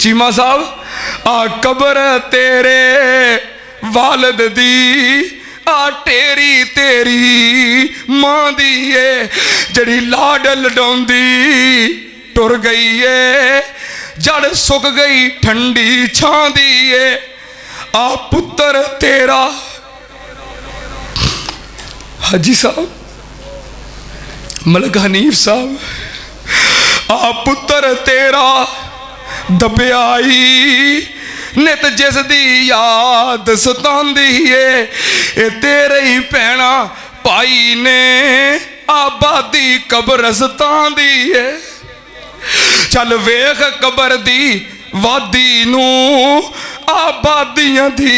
चीमा साहब आ कबर तेरे वालद दी आ टेरी तेरी मां दी है जड़ी लाड लडौंदी टुर गई है जड़ सुक गई ठंडी छां दी है आ पुत्र तेरा हाजी साहब मलक हनीफ साहब आ पुत्र तेरा दबियाई नित जिस दी याद सतांदी है ए तेरे ही भैणा भाई ने आबादी कब्रस्तान दी है चल वेख कबर दी वादी नू आबादियां दी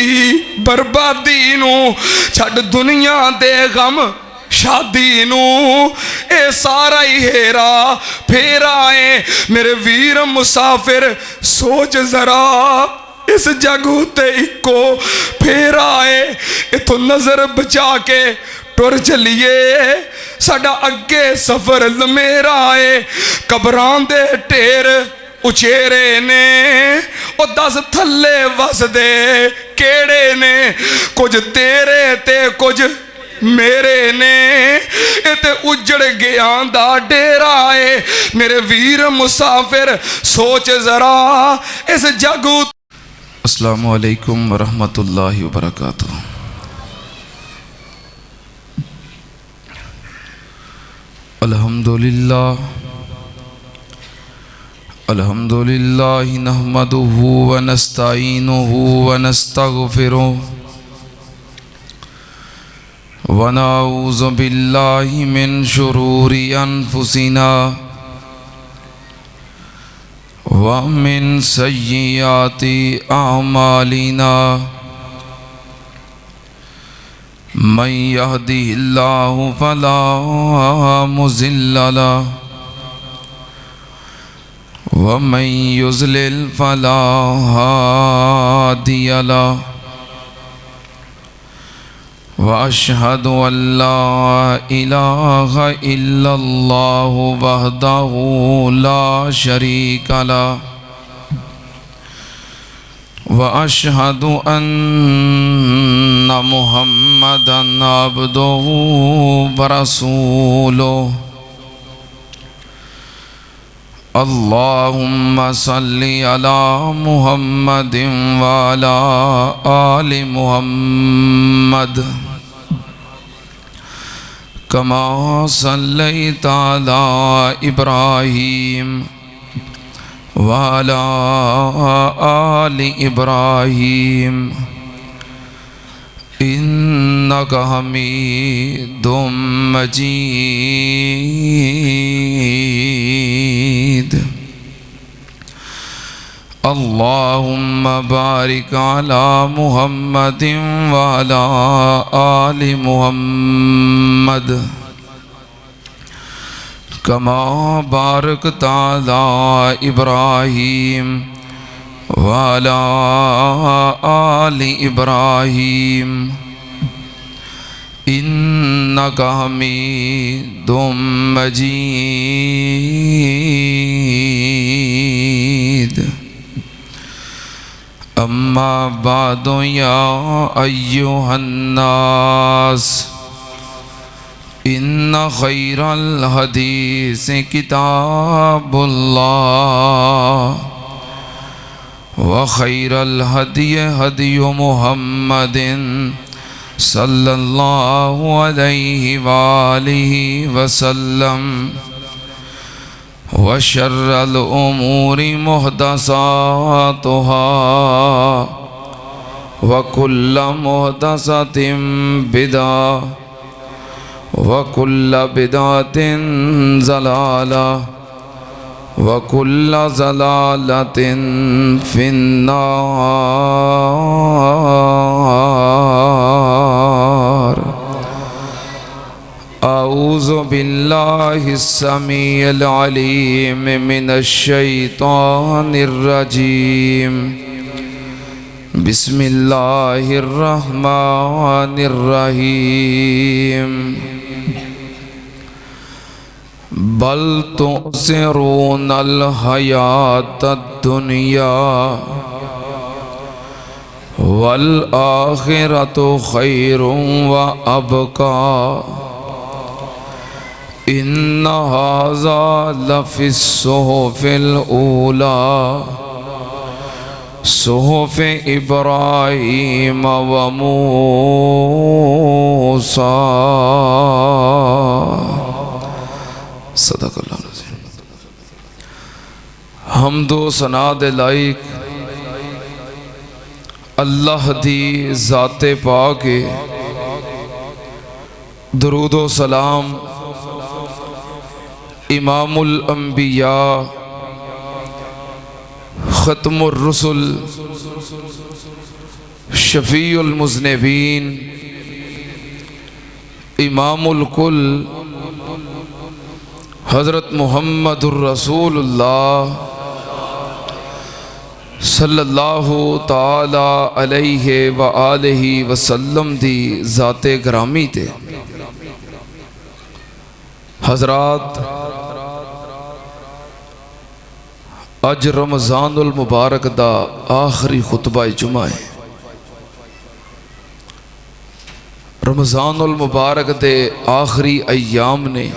बर्बादी नू छड़ दुनिया दे गम शादी नू ए सारा ही हेरा फेरा है मेरे वीर मुसाफिर सोच जरा इस जग ते इको फेरा है इथों नजर बचा के टुर चलिए साडा अगे सफर लमेरा है कबरां दे ढेर उचेरे ने ओ दस थले वसदे केड़े ने कुछ तेरे ते कुछ मेरे ने इते उजड़ गया दा डेरा है मेरे वीर मुसाफिर सोच जरा इस जग। अस्सलामु अलैकुम वरहमतुल्लाहि वबरकातुहू। अल्हम्दुलिल्लाह अल्हम्दुलिल्लाहि नहमदुहु व नस्तईनुहु व नस्तगफिरुहु व नऊज़ु बिल्लाहि मिन शुरूरि अनफुसिना व मिन सय्यिआति अअमालिना मन यहदिहिल्लाहु फला मुज़िल्ल लहु व मन युज़लिल फला हादिय लहु व अशहदु अल्ला इलाहा इल्लल्लाहु वहदहु ला शरीका लहु व अशहदु अन्ना मुहम्मदन अब्दुहु व रसूलुहु। अल्लाहुम्मा सल्लि अला मुहम्मदिन व अला आलि मुहम्मद कमा सल्लैता अला इब्राहीम व अला आलि इब्राहीम इन्नका हमीदुम मजीद। अल्लाहुम्मा बारिक अला मुहम्मदिन व अला आलि मुहम्मद कमा बारकता अला इब्राहीम व अला आलि इब्राहीम इन्नका हमीदुम मजीद। अम्मा बादु या अय्युहन्नास इन्ना खैरल हदीस किताबुल्लाह व खैरल हदी हदी मुहम्मदिन सल्लल्लाहु अलैहि वालिहि वसल्लम व शर्रल उमूरि मुहदसातुहा व कुल्ल मुहदसतिन बिदा व कुल्ल बिदातिन ज़लाला व कुल्ल ज़लालतिन फिन्नार। अऊज़ु बिल्लाहिस समीइल अलीम मिनश शैतानिर रजीम। बिस्मिल्लाहिर रहमानिर रहीम। बल तुसिरूनल हयातद दुनिया वल आखिरतु खैरुम व अबका इन्न हाज़ा लफ़िस सुहुफ़िल ऊला सुहुफ़ इब्राहीम व मूसा। सदक़ल्लाहुल अज़ीम। हम्दो सना दे लाइक अल्लाह दी ज़ाते पाक है। दुरूदो सलाम इमामुल अंबिया ख़त्मुर रुसुल शफ़ीउल मुज़निबीन इमामुल कुल हज़रत मुहम्मदुर रसूलुल्लाह सल्लल्लाहु ताला अलैहि व आलिहि वसल्लम दी ज़ाते ग्रामी ते। हज़रात अज रमज़ानुल मुबारक दा आखिरी खुतबा जुमा है। रमज़ानुल मुबारक दे आखिरी अय्याम ने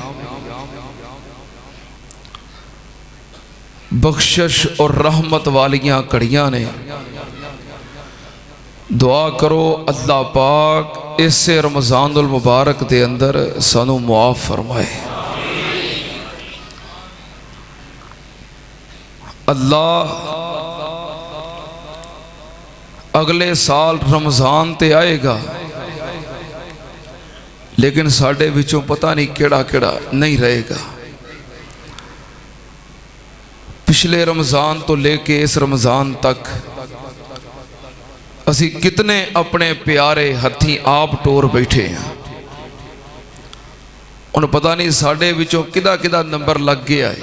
बख्शिश और रहमत वालियां घड़ियां ने। दुआ करो अल्लाह पाक इसे रमज़ानुल मुबारक दे अंदर सानू मुआफ़ फरमाए। अल्लाह अगले साल रमज़ान ते आएगा, लेकिन साढ़े विचों पता नहीं केड़ा केड़ा नहीं रहेगा। पिछले रमज़ान तो लेके इस रमज़ान तक असी कितने अपने प्यारे हथी आप टोर बैठे हैं। उन्हें पता नहीं साढ़े विचों किदा किदा नंबर लग गया है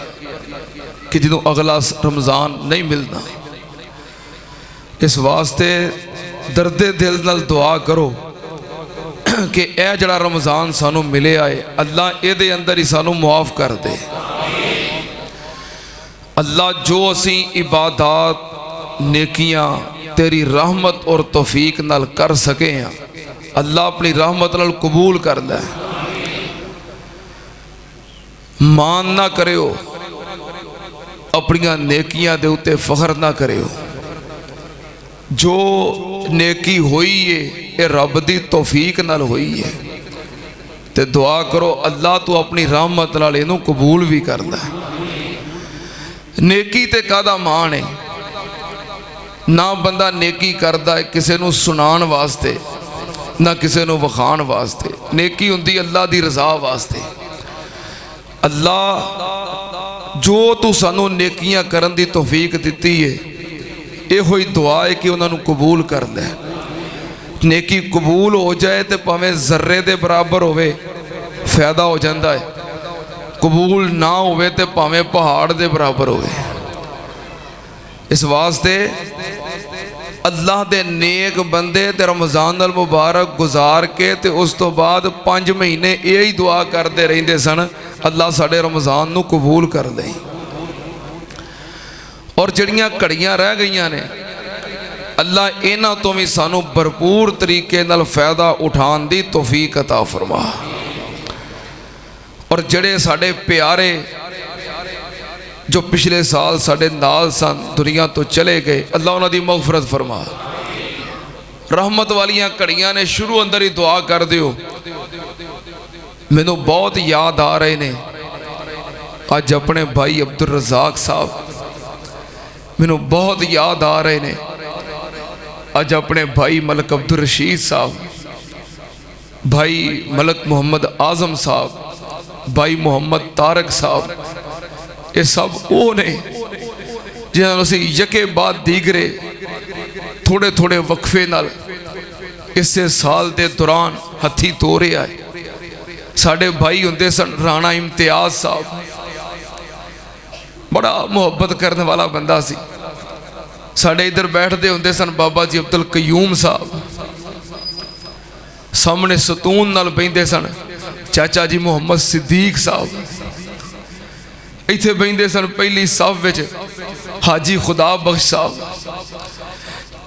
कि जो अगला रमज़ान नहीं मिलना। इस वास्ते दर्दे दिल नाल दुआ करो कि यह जड़ा रमज़ान सानू मिले आए अल्लाह ये अंदर ही सानू मुआफ़ कर दे। अल्लाह जो असी इबादत नेकियां तेरी रहमत और तौफीक नाल कर सके हैं, अल्लाह अपनी रहमत नाल कबूल कर ले। मान ना करियो, अपनियां नेकियां दे उत्ते फखर ना करियो। जो नेकी हुई है ये रब दी तौफीक नाल हुई है, ते दुआ करो अल्लाह तू अपनी रहमत नाल इनू कबूल भी कर ले। नेकी ते कादा मान है ना, बंदा नेकी करता है किसी नू सुनान वास्ते ना किसी नू वखाण वास्ते। नेकी हुंदी अल्लाह दी रज़ा वास्ते। अल्लाह जो तू सानू नेकियां करन दी तौफीक दिती है, इहो ही दुआ है कि उन्होंने कबूल कर ले। नेकी कबूल हो जाए तो भावें जर्रे दे बराबर होवे फायदा हो जाता है, कबूल ना होवे तो भावें पहाड़ दे बराबर होवे। इस वास्ते अल्लाह दे नेक बंदे ते रमज़ान अल मुबारक गुजार के ते उस तो बाद 5 महीने यही दुआ करते रहते सन, अल्लाह साढ़े रमज़ान नू कबूल कर दे। और जड़ियाँ घड़ियाँ रह गई ने अल्लाह इन्हां तो भी सानू भरपूर तरीके नाल फ़ायदा उठाने दी तौफीक अता फरमा। और जड़े साढ़े प्यारे जो पिछले साल साढ़े नाल सन दुनिया तो चले गए, अल्लाह उन्हां दी मग़फ़िरत फरमा। रहमत वालियां घड़ियां ने शुरू अंदर ही दुआ कर दियो। मैनू बहुत याद आ रहे ने अज अपने भाई अब्दुल रज़ाक साहब, मैनू बहुत याद आ रहे ने अज अपने भाई मलक अब्दुल रशीद साहब, भाई मलक मोहम्मद आज़म साहब, भाई मोहम्मद तारक साहब। ये सब वो ने जिन्होंने असी यके बाद दीगरे थोड़े थोड़े वक्फे नाल इसे साल के दौरान हथी तोरे आए। साढ़े भाई होंदे सन राणा इम्तियाज साहब, बड़ा मुहब्बत करने वाला बंदा सी। साढ़े इधर बैठते होंदे सन बाबा जी अब्दुल कयूम साहब, सामने सतून नाल बहिंदे सन चाचा जी मोहम्मद सिद्दीक साहब। इत्थे बहिंदे सन पहली सफ विच हाजी खुदा बख्श साहब,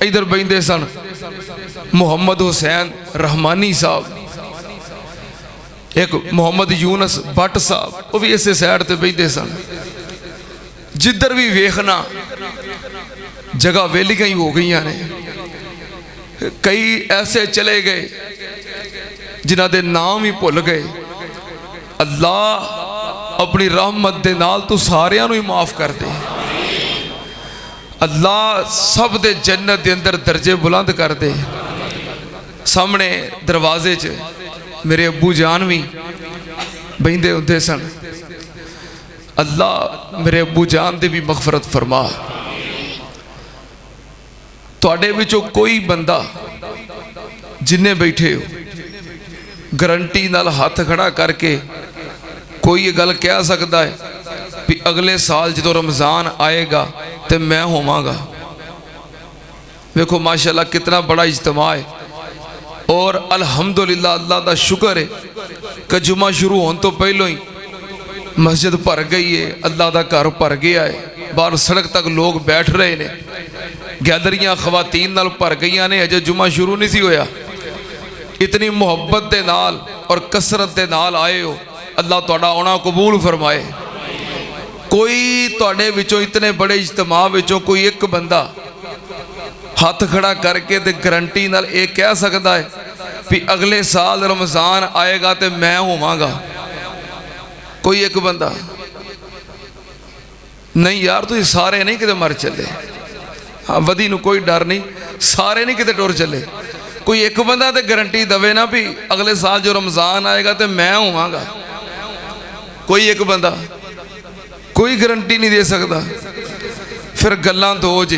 इधर बहिंदे सन मुहम्मद हुसैन रहमानी साहब, एक मुहम्मद यूनस भट्ट साहब, वो भी इस साइड ते बहिंदे सन। जिधर भी वेखना जगह वेलियां ही हो गई ने। कई ऐसे चले गए जिन्हां दे नाम ही भुल गए। अल्लाह अपनी रहमत दे नाल तू सारियां नूं ही माफ कर दे। अल्लाह सब दे जन्नत दे अंदर दर्जे बुलंद कर दे। सामने दरवाजे च मेरे अबू जान भी बहिंदे हुंदे सन। अल्लाह मेरे अबू जान दे भी मगफरत फरमा। तुहाडे विचों कोई बंदा जिन्ने बैठे हो गारंटी नाल हाथ खड़ा करके कोई ये गल कह सकता है भी अगले साल जो रमज़ान आएगा तो मैं होवांगा। देखो माशाल्लाह कितना बड़ा इज्तिमा है। और अल्हम्दुलिल्लाह अल्लाह का शुक्र है कि जुमा शुरू होने तो पहलों ही मस्जिद भर गई है, अल्लाह का घर भर गया है। बाहर सड़क तक लोग बैठ रहे हैं, गैलरियां खवातीन नाल भर गई ने। अजे जुमा शुरू नहीं सी होया। इतनी मुहब्बत के नाल और कसरत के नाल आए हो। अल्लाह तुहाडा आना कबूल फरमाए। कोई तुहाडे विचों इतने बड़े इज्तिमा विचों कोई एक बंदा हाथ खड़ा करके ते गारंटी नाल ये कह सकता है भी अगले साल रमज़ान आएगा तो मैं होवांगा? कोई एक बंदा नहीं यार। तुसीं सारे नहीं किते मर चले। हाँ वधी नूं कोई डर नहीं, सारे नहीं किते टुर चले। कोई एक बंदा तो गारंटी दवे ना भी अगले साल जो रमज़ान आएगा तो मैं होवांगा? कोई एक बंदा कोई गारंटी नहीं दे सकता। फिर गल्लां दो जी,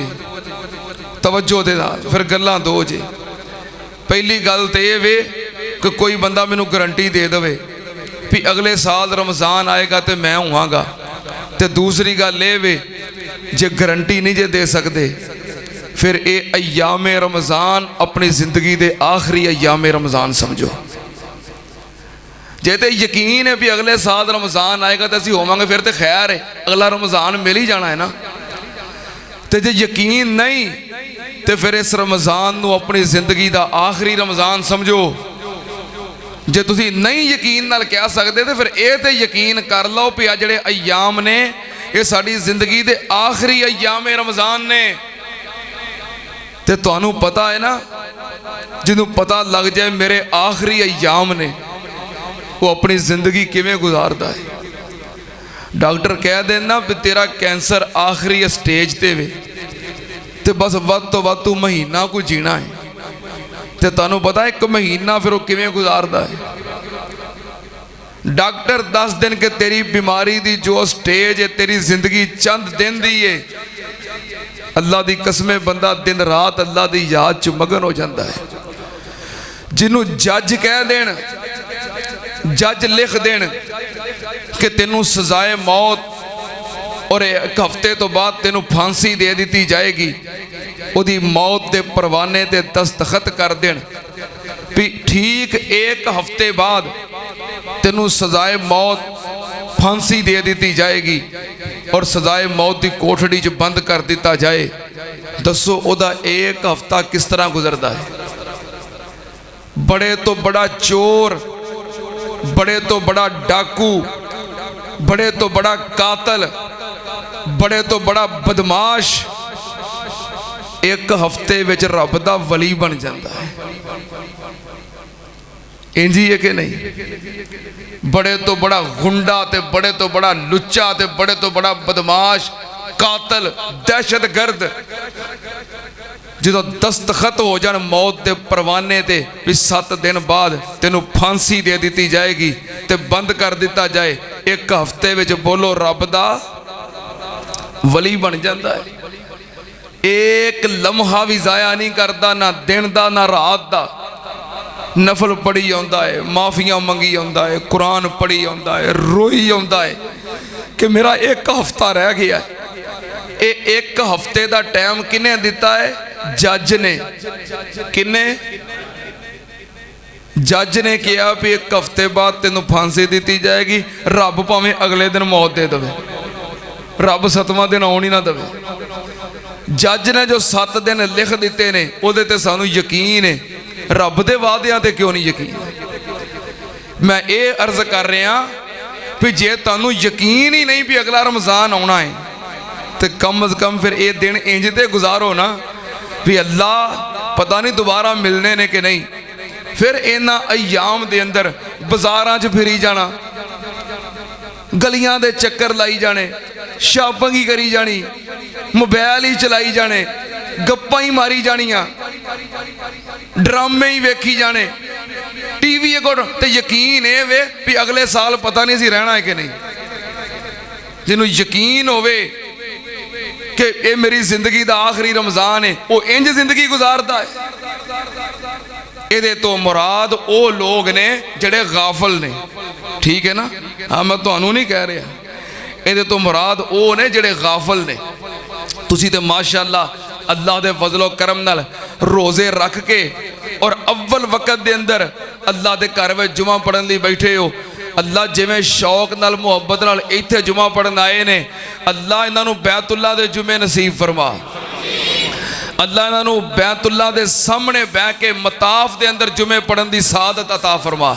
तवज्जो दे नाल फिर गल्लां दो जी। पहली गल तो ये वे कि कोई बंदा मैनू गारंटी दे दवे भी अगले साल रमज़ान आएगा तो मैं होवांगा। तो दूसरी गल ये वे जे गारंटी नहीं जे दे सकते फिर ये अयामे रमज़ान अपनी जिंदगी के आखिरी अयामे रमज़ान समझो। जे तो यकीन है भी अगले साल रमज़ान आएगा तो असीं होवांगे फिर तो खैर है, अगला रमज़ान मिल ही जाना है ना। तो जे यकीन नहीं तो फिर इस रमज़ान नूं अपनी जिंदगी का आखिरी रमज़ान समझो। जे तुसीं नहीं यकीन नाल कह सकते तो फिर ये तो यकीन कर लो भी आ जिहड़े अयाम ने ये साडी जिंदगी के आखिरी अयामे रमज़ान ने। तो तुहानूं पता है ना, जिन्हों पता लग जाए मेरे आखिरी अयाम ने वो अपनी जिंदगी किवें गुजारदा है। डॉक्टर कह देना भी तेरा कैंसर आखिरी स्टेज ते वे तो बस वध तो वध तू महीना को जीना है। तो तुहानूं पता एक महीना फिर वो किवें गुजारदा है। डॉक्टर 10 दिन के तेरी बीमारी दी जो स्टेज है तेरी जिंदगी चंद दिन दी है। अल्लाह दी कसमें बंदा दिन रात अल्लाह दी याद च मगन हो जाता है। जिन्हों जज कह देन, जज लिख देन कि तेनू सजाए मौत और एक हफ्ते तो बाद तेनू फांसी दे दी जाएगी, उदी मौत के परवाने ते दस्तखत कर देन भी ठीक एक हफ्ते बाद तेनू सजाए मौत फांसी दे दी जाएगी और सजाए मौत की कोठड़ी च बंद कर दिता जाए। दसो उदा एक हफ्ता किस तरह गुजरता है? बड़े तो बड़ा चोर, बड़े तो बड़ा डाकू, बड़े तो बड़ा कातल, बड़े तो बड़ा बदमाश एक हफ्ते विच रब दा वली बन जाता है। इंजी है कि नहीं? बड़े तो बड़ा गुंडा ते बड़े तो बड़ा लुच्चा ते बड़े तो बड़ा बदमाश कातल दहशत गर्द जो दस्तखत हो जान मौत के परवाने ते भी 7 दिन बाद तेनू फांसी दे दी जाएगी ते बंद कर दिता जाए, एक हफ्ते विच बोलो रब दा वली बन जाता है। एक लम्हा भी जाया नहीं करता, ना दिन का ना रात का। नफल पढ़ी आंदा है, माफिया मंगी आंदा है, कुरान पढ़ी आंदा है, रोई आंदा है कि मेरा एक हफ्ता रह गया है। ये एक हफ्ते का टाइम किने दिता है? जज ने। किने? जज ने कहा भी एक हफ्ते बाद तेन फांसी दी जाएगी, रब भावें अगले दिन मौत दे दे। रब 7वां दिन आउण ही ना देवे। जज ने जो 7 दिन लिख दिते ने उहदे ते सानू यकीन है, रब दे वादियां ते क्यों नहीं यकीन? मैं ये अर्ज कर रहा भी जे तुहानू यकीन ही नहीं भी अगला रमज़ान आना है तो कम अज़ कम फिर ये दिन इंज ते गुजारो ना भी अल्लाह पता नहीं दोबारा मिलने ने कि नहीं। फिर इन्हां अयाम दे अंदर बाजारां च फिरी जाना, गलियां दे चक्कर लाई जाने, शॉपिंग ही करी जानी, मोबाइल ही चलाई जाने, गप्पां ही मारी जानियां, ड्रामे ही वेखी जाने, टीवी को ते यकीन है वे भी अगले साल पता नहीं सी रहना है कि नहीं। जिन्हों यकीन होवे कि ये मेरी जिंदगी का आखिरी रमज़ान है वो इंज जिंदगी गुजारता है। ये तो मुराद वो लोग ने जड़े गाफल ने, ठीक है ना। हाँ मैं तुहानू नहीं कह रहा, ये तो मुराद वो ने जड़े गाफल ने। तुसी तो माशाअल्लाह अल्लाह दे फजलो करम नाल रोज़े रख के और अव्वल वक़्त दे अंदर अल्लाह दे घर में जुमा पढ़न लई बैठे हो। अल्लाह जिवें शौक नाल मुहब्बत नाल इत्थे जुमा पढ़न आए ने, अल्लाह इन्हां नूं बैतुल्लाह दे जुमे नसीब फरमा। अल्लाह इन्हां नूं बैतुल्लाह दे सामने बह के मताफ दे अंदर जुमे पढ़न दी सादत अता फरमा।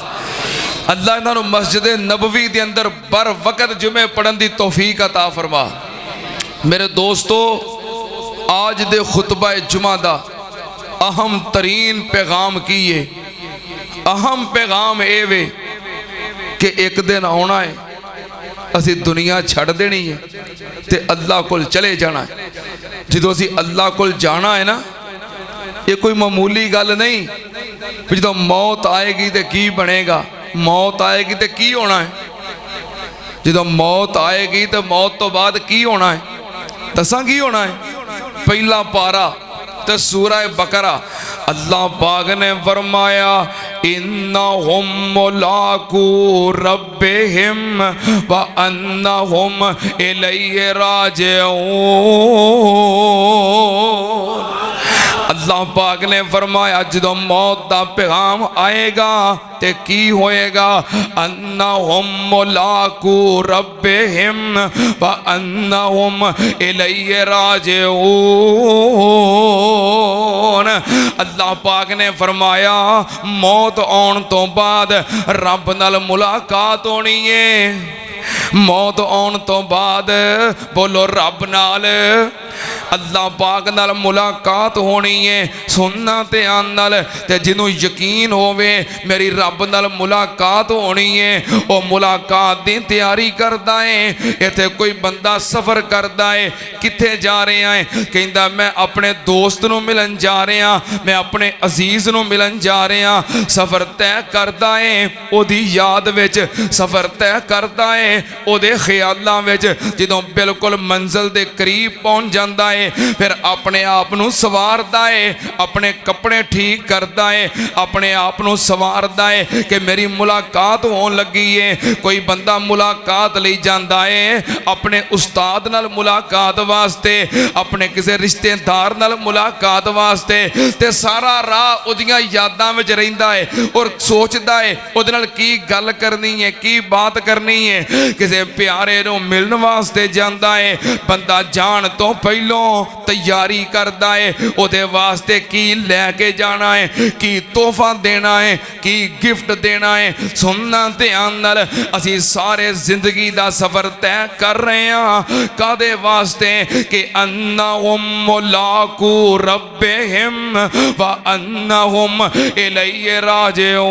अल्लाह इन्हां नूं मस्जिद नबवी दे अंदर बर वक़्त जुमे पढ़न दी तौफीक अता फरमा। मेरे दोस्तों, आज दे खुतबा जुमा दा अहम तरीन पैगाम की है। अहम पैगाम ये वे कि एक दिन आना है, असी दुनिया छड़ देनी है ते अल्लाह कोल चले जाना है। जो असी अल्लाह कोल जाना है ना, ये कोई मामूली गल नहीं। जो मौत आएगी तो की बनेगा, मौत आएगी तो की होना है। जो मौत आएगी तो मौत तो बाद की होना है, दसा की होना है। पहला पारा तो सूरह बकरा, अल्लाह पाक ने फरमाया इन्नहुम मुलाकू रब्बिहिम व अन्नहुम इलैहि राजिऊन। अल्लाह पाक ने फरमाया जो मौत का पैगाम आएगा ते की होएगा, अन्नहुम मुलाकू रब्बिहिम व अन्नहुम इलैहि राजिऊन। अल्लाह पाक ने फरमाया मौत आने तो बाद रब नाल मुलाकात होनी है। मौत आने तो बाद बोलो रब नाल, अल्लाह पाक नाल मुलाकात होनी है। सुनना ध्यान नाल ते जिन्हों यकीन होवे मेरी रब नाल मुलाकात होनी है, वो मुलाकात दी तैयारी करदा है। इत्थे कोई बंदा सफ़र करदा है, कित्थे जा रहा है, कहंदा मैं अपने दोस्त नूं मिलन जा रहा, मैं अपने अजीज नूं मिलन जा रहा। सफ़र तय करदा है, ओदी याद विच सफ़र तय करदा है, ओदे ख्यालां विच जदों बिल्कुल मंजिल दे करीब पहुंच जांदा है फिर अपने आप नूं सवारदा है, अपने कपड़े ठीक करदा है, अपने आप नूं सवारदा है कि मेरी मुलाकात होने लगी है। कोई बंदा मुलाकात लई जांदा है अपने उस्ताद नाल मुलाकात वास्ते, अपने किसी रिश्तेदार नाल मुलाकात वास्ते, ते सारा राह उहदियां यादां विच रहिंदा है और सोचदा है उहदे नाल की गल करनी है, की बात करनी है। किसी प्यारे नूं मिलन वास्ते जांदा है, बंदा जान तो पहलों तैयारी करदा है उहदे वास्ते की लैके जाना है, की तोहफा देना है, की गिफ्ट देना है। सुनना ध्यान नाल, असी सारे जिंदगी दा सफर तय कर रहे हैं कादे वास्ते कि अन्नहुम मुलाकू रब्बिहिम व अन्नहुम इलैहि राजिऊन।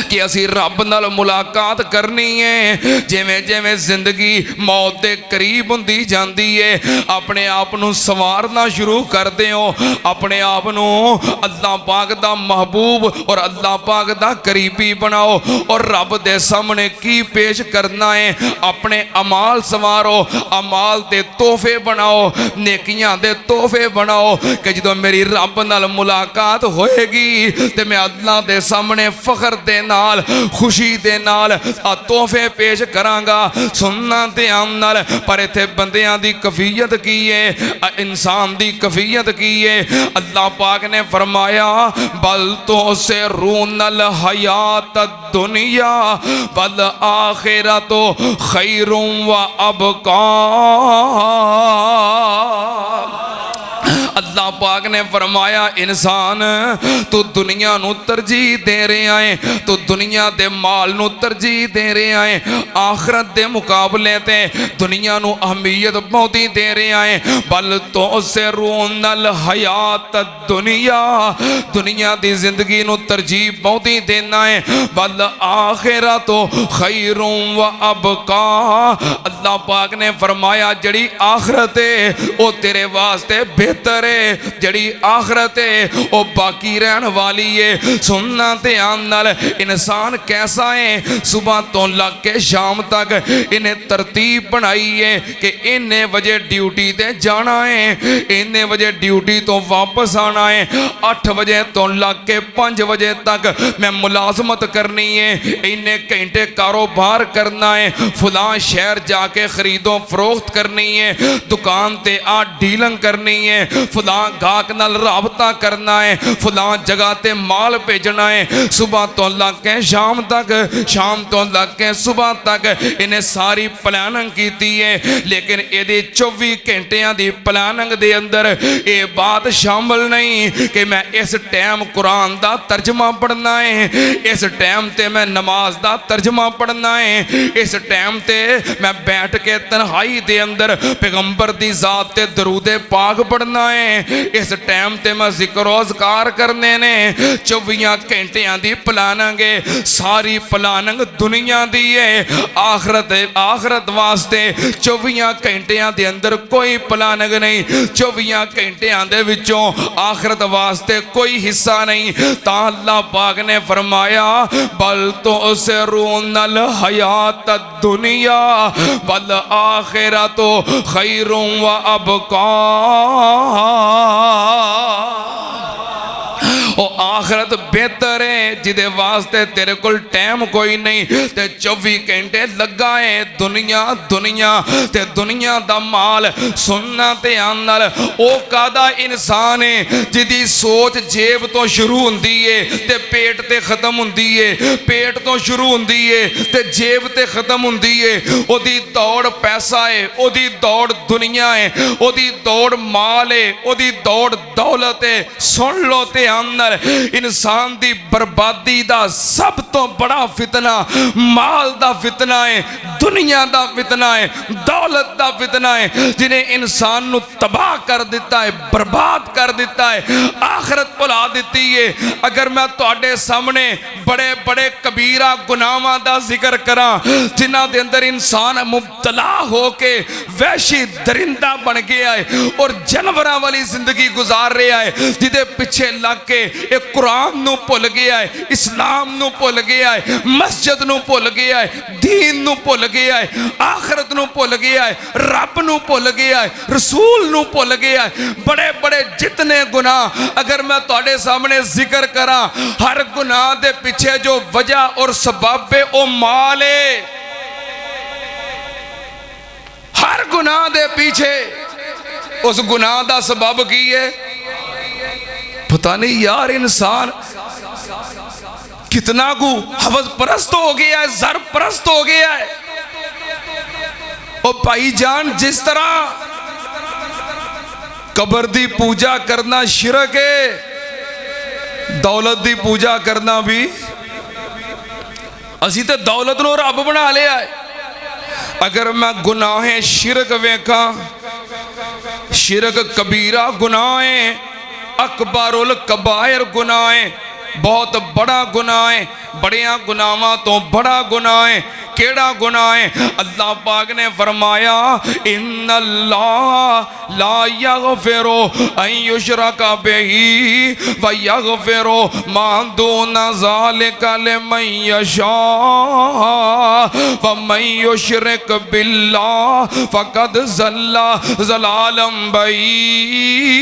कि असी रब नाल मुलाकात करनी है। जिवें जिवें जिंदगी मौत के करीब हुंदी जांदी है, अपने आप नूं संवारना शुरू करदे हो, अपने आप नूं अल्लाह पाक दा महबूब और अल्लाह पाक दा करीबी बनाओ और रब दे सामने की पेश करना है। अपने अमाल संवारो, अमाल दे तोहफे बनाओ, नेकियां दे तोहफे बनाओ कि जदों मेरी रब नाल मुलाकात होएगी ते मैं अल्लाह दे सामने फखर दे नाल नाल खुशी दे नाल आ तोहफे पेश करांगा। सुनना ध्यान नाल, पर इत्थे बंदियां दी कफियत की है, इंसान दी कफियत की है। अल्लाह पाक ने फरमाया बल तो से रूनल हयात दुनिया वल आखिरत खैरुम व अबका। अल्लाह पाक ने फरमाया इंसान तू दुनिया नू तरजीह दे रहा है, तू दुनिया दे माल नू तरजीह दे रहा है, आखरत दे मुकाबले ते दुनिया नू अहमियत बहुती दे रहा है। बल तो से रूनल हयात दुनिया, दुनिया दी जिंदगी नू तरजीह बहुती देना है। बल आखिरा तो खैरुम व अबका। अल्लाह पाक ने फरमाया जड़ी आखरत है वो तेरे वास्ते बेहतर, जड़ी आखरत है वो बाकी रहन वाली है। सुनना ध्यान नाल, इंसान कैसा है, सुबह तो लग के शाम तक इन्हें तरतीब बनाई है कि इन्ने बजे ड्यूटी ते जाना है, इन्ने बजे ड्यूटी तो वापस आना है, 8 बजे तो लग के 5 बजे तक मैं मुलाजमत करनी है, इन्ने घंटे कारोबार करना है, फलां शहर जाके खरीदो फरोख्त करनी है, दुकान ते आ डीलिंग करनी है, फलां गाहक नाल राबता करना है, फलां जगह ते माल भेजना है। सुबह तो लग के शाम तक, शाम तो लग के सुबह तक इन्हें सारी प्लानिंग की है। लेकिन ये 24 घंटिया की प्लानिंग के अंदर ये बात शामिल नहीं कि मैं इस टाइम कुरान का तर्जमा पढ़ना है, इस टाइम ते मैं नमाज का तर्जमा पढ़ना है, इस टाइम ते मैं बैठ के तन्हाई दे अंदर पैगंबर दी जात ते दरूदे पाक पढ़ना है, इस टाइम ते मैं जिक्र औज़कार करने ने। 24 घंटिया की प्लानिंग है, सारी प्लानिंग दुनिया दी है। आखरत वास्ते 24 घंटिया के अंदर कोई प्लानिंग नहीं, 24 घंटिया दे विचों आखरत वास्ते कोई हिस्सा नहीं। ता अल्लाह पाक ने फरमाया बल तो से रूनल हयात दुनिया बल आखिरत खैरुम व अबका। ओ आखरत बेहतर है जिदे वास्ते तेरे कोल टाइम कोई नहीं ते 24 घंटे लगा है दुनिया दुनिया ते दुनिया दा माल। सुनना ध्यान नाल, ओ कादा इंसान है जिदी सोच जेब तो शुरू हुंदी है ते पेट ते खत्म हुंदी है, पेट तो शुरू हुंदी है ते जेब ते खत्म हुंदी है। ओदी दौड़ पैसा है, ओदी दौड़ दुनिया है, ओदी दौड़ माल है, ओदी दौड़ दौलत है। सुन लो ध्यान, इंसान दी बर्बादी दा सब तो बड़ा फितना माल दा फितना है, दुनिया दा फितना है, दौलत दा फितना है, जिन्हें इंसान नू तबाह कर दिता है, बर्बाद कर दिता है, आखिरत भुला दी है। अगर मैं तुहाडे सामने बड़े बड़े कबीरा गुनाहां दा जिक्र करा जिन्हां दे अंदर इंसान मुब्तला होके वैशी दरिंदा बन गया है और जानवरां वाली जिंदगी गुजार रहा है, जिदे पिछे लग के एक कुरान नू भुल गया है, इस्लाम नू भुल गया है, मस्जिद नू भुल गया है, दीन नू भुल गया है, आखिरत नू भुल गया है, रब नू भुल गया है, रसूल नू भुल गया है। बड़े बड़े जितने गुनाह अगर मैं तुहाडे सामने जिक्र करा, हर गुनाह दे पीछे जो वजह और सबब है वो माल है। हर गुनाह दे पीछे उस गुनाह दा सबब की है पता नहीं यार। इंसान कितना को हवस परस्त हो गया है, जर परस्त हो गया है। और भाईजान जिस तरह कबर दी पूजा करना शिरक है, दौलत दी पूजा करना भी, असी तो दौलत नूं रब बना लिया है। अगर मैं गुनाहे शिरक वेखा, शिरक कबीरा गुनाह है, अकबरुल कबायर गुनाह है, बहुत बड़ा गुनाह है, बड़िया गुनाहां तो बड़ा गुनाह है। केड़ा गुनाह है? अल्लाह पाक ने फरमाया इन्नल्लाह ला यगफिरु अन युशरका बिही व यगफिरु मा दूना ज़ालिका लिमन यशा व मन युशरिक बिल्लाह फक़द ज़ल्ला ज़लालन बईदा।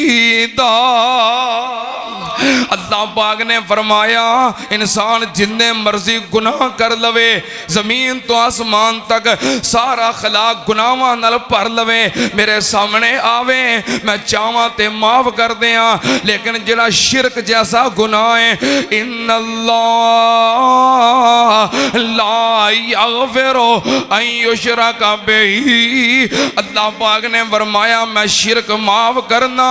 अल्लाह पाक ने फरमाया इंसान जिन्ने मर्जी गुनाह कर लवे, जमीन तो आसमान तक सारा खलाक गुनाहां नाल भर लवे, मेरे सामने आवे, मैं चाहवां ते माफ कर दियां, लेकिन जिहड़ा शिरक जैसा गुनाह है, इन्नल्लाह ला यगफिरु अन युशरका बिही, अल्लाह पाक ने फरमाया मैं शिरक माफ करना।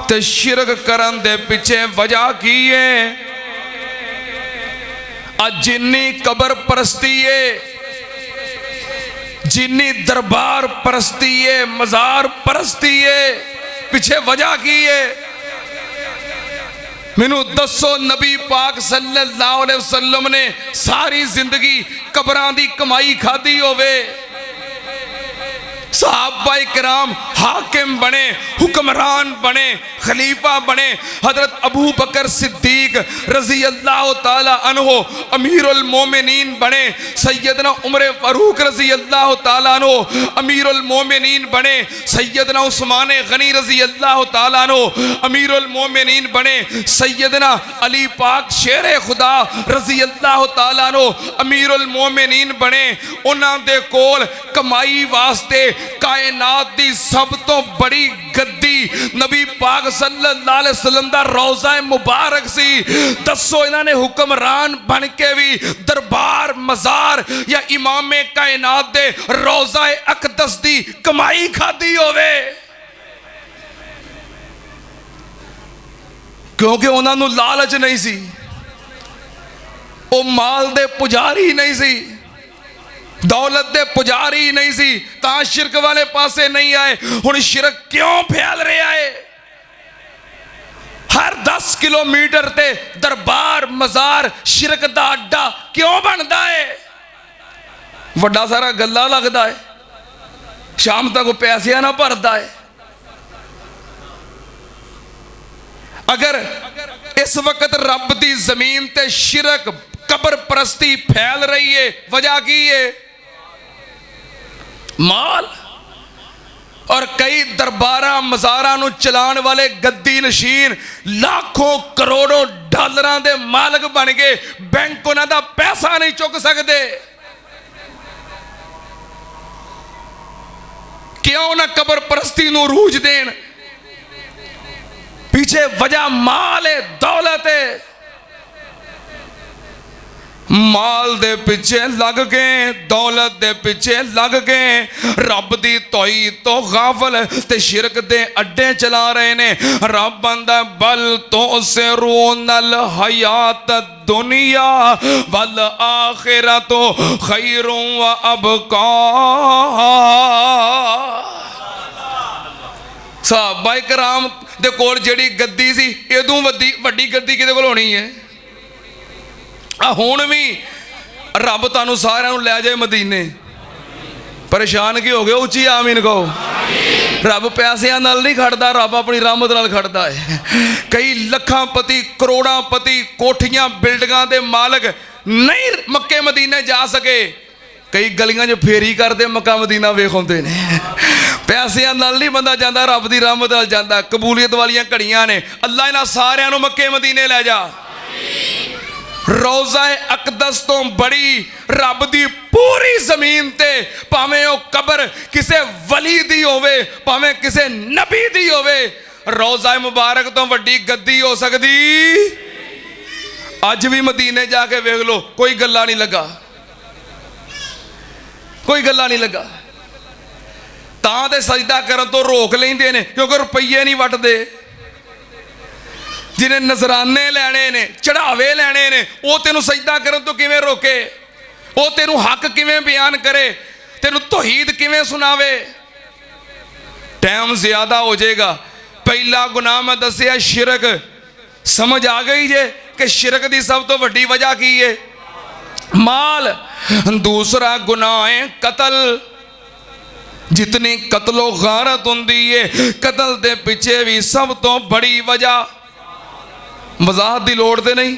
ते शिरक करन दे पिछे वजह की है? जिन्नी कबर परस्ती है, जिन्नी दरबार परस्ती है, मजार परस्ती है, पिछे वजह की है? मैनू दसो नबी पाक सल्लल्लाहु अलैहि वसल्लम ने सारी जिंदगी कबरां दी कमाई खाधी होवे, सहाबाए किराम हाकिम बने, हुक्मरान बने, खलीफा बने, हजरत अबू बकर सिद्दीक रजी अल्लाह ताला अन्हो अमीरुल मोमिनीन बने, सैयदना उमर फारूक रजी अल्लाह ताला अन्हो अमीरुल मोमिनीन बने, सैयदना उस्मान गनी रजी अल्लाह ताला अन्हो अमीरुल मोमिनीन बने, सैयदना अली पाक शेर खुदा रजी अल्लाह ताला अन्हो अमीरुल मोमिनीन बने। उन्हां दे कोल कमाई वास्ते कायनात दी सब तो बड़ी गद्दी नबी पाक सल्लल्लाहु अलैहि वसल्लम दा रोज़ा मुबारक सी। दसो इन्होंने हुक्मरान बन के भी दरबार मजार या इमामे कायनात दे रोज़ा अकदस दी कमाई खाधी होवे? क्योंकि उन्होंने लालच नहीं सी, वो माल दे पुजारी नहीं सी, दौलत दे पुजारी नहीं सी, तां शिरक वाले पासे नहीं आए। हुण शिरक क्यों फैल रहा है? हर 10 किलोमीटर ते दरबार मजार शिरक दा अड्डा क्यों बनता है? वड्डा सारा गल्ला लगता है, शाम तक पैसे ना भरता है। अगर इस वक्त रब दी जमीन ते शिरक कबर परस्ती फैल रही है, वजह की है? माल। और कई दरबारा मजारा नू चलाने वाले गद्दी नशीन लाखों करोड़ों डॉलरां दे मालक बन गए, बैंक उन्हां दा पैसा नहीं चुक सकते। क्यों ना कबर परस्ती नू रूज देन? पीछे वजह माल है, दौलत है। माल दे पिछे लग गए, दौलत दे पिछे लग गए, रब दी तौहीद तो गाफल ते शिरक दे अड्डे चला रहे ने। रब बंदा बल तो से रोनल हयात दुनिया वल आखिरतो खैरुं व अबका। सहाबाए किराम दे कोल जेड़ी गद्दी सी, इदों वड्डी गद्दी किदे कोल होनी है? हुण भी रब तुहानू सारिਆਂ ਨੂੰ ਲੈ ਜਾਏ मदीने, परेशान की हो गए? उची आमीन कहो। रब पैसों नाल नहीं खड़दा, रब अपनी रहमत नाल खड़दा है। कई लखांपति करोड़ांपति कोठियां बिल्डिंगां दे मालक नहीं मक्के मदीने जा सके, कई गलियां च फेरी करते मक्का मदीना वेख आउंदे ने। पैसों नाल नहीं बंदा जांदा, रब दी रहमत नाल जांदा। कबूलियत वालियां घड़ियां ने, अल्लाह इन्हां सारिਆਂ ਨੂੰ मक्के मदीने ले जा। रोज़ा अकदस तो बड़ी रब दी पूरी जमीन ते भावें वो कबर किसे वली दी होवे, भावें किसे नबी दी होवे, रोज़ा मुबारक तो वड्डी गद्दी हो सकती? अज भी मदीने जाके वेख लो, कोई गल्ला नहीं लगा, कोई गल्ला नहीं लगा। तां ते सजदा करन तो रोक लेंदे ने क्योंकि रुपये नहीं वटदे। जिन्हें नजराने लैने ने, चढ़ावे लैने ने, वो तेनू सजदा करन तो किवें रोके? वो तेनू हक किवें बयान करे? तेनू तौहीद किवें सुनावे? टाइम ज्यादा हो जाएगा। पहला गुनाह मैं दसिया शिरक, समझ आ गई जे कि शिरक दी सब तो वड्डी वजह की है? माल। दूसरा गुनाह है कतल। जितनी कतलो गारत हुंदी है, कतल दे पिछे भी सब तो बड़ी वजह, वजाहत की लोड़ तो नहीं,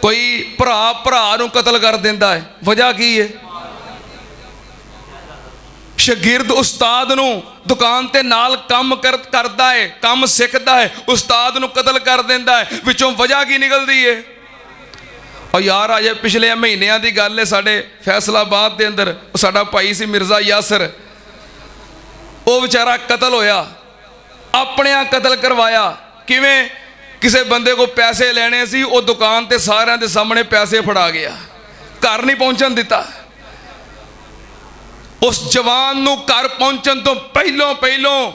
कोई भरा भरा नूं कतल कर देंदा है, वजह की है? ਸ਼ਾਗਿਰਦ ਉਸਤਾਦ ਨੂੰ ਦੁਕਾਨ ਤੇ ਨਾਲ ਕੰਮ ਕਰਦਾ ਹੈ, ਕੰਮ ਸਿੱਖਦਾ ਹੈ, ਉਸਤਾਦ ਨੂੰ ਕਤਲ ਕਰ ਦਿੰਦਾ ਹੈ। ਵਿੱਚੋਂ ਵਜ੍ਹਾ ਕੀ ਨਿਕਲਦੀ ਹੈ? ਔਰ ਯਾਰ ਅਜੇ ਪਿਛਲੇ ਮਹੀਨਿਆਂ ਦੀ ਗੱਲ ਹੈ, ਸਾਡੇ ਫੈਸਲਾਬਾਦ ਦੇ ਅੰਦਰ ਸਾਡਾ ਭਾਈ ਸੀ ਮਿਰਜ਼ਾ ਯਾਸਰ, ਉਹ ਵਿਚਾਰਾ ਕਤਲ ਹੋਇਆ, ਆਪਣਿਆਂ ਕਤਲ ਕਰਵਾਇਆ। ਕਿਵੇਂ? ਕਿਸੇ ਬੰਦੇ ਕੋ ਪੈਸੇ ਲੈਣੇ ਸੀ, ਉਹ ਦੁਕਾਨ ਤੇ ਸਾਰਿਆਂ ਦੇ ਸਾਹਮਣੇ ਪੈਸੇ ਫੜਾ ਗਿਆ, ਘਰ ਨਹੀਂ ਪਹੁੰਚਣ ਦਿੱਤਾ। ਉਸ ਜਵਾਨ ਨੂੰ ਘਰ ਪਹੁੰਚਣ ਤੋਂ ਪਹਿਲੋਂ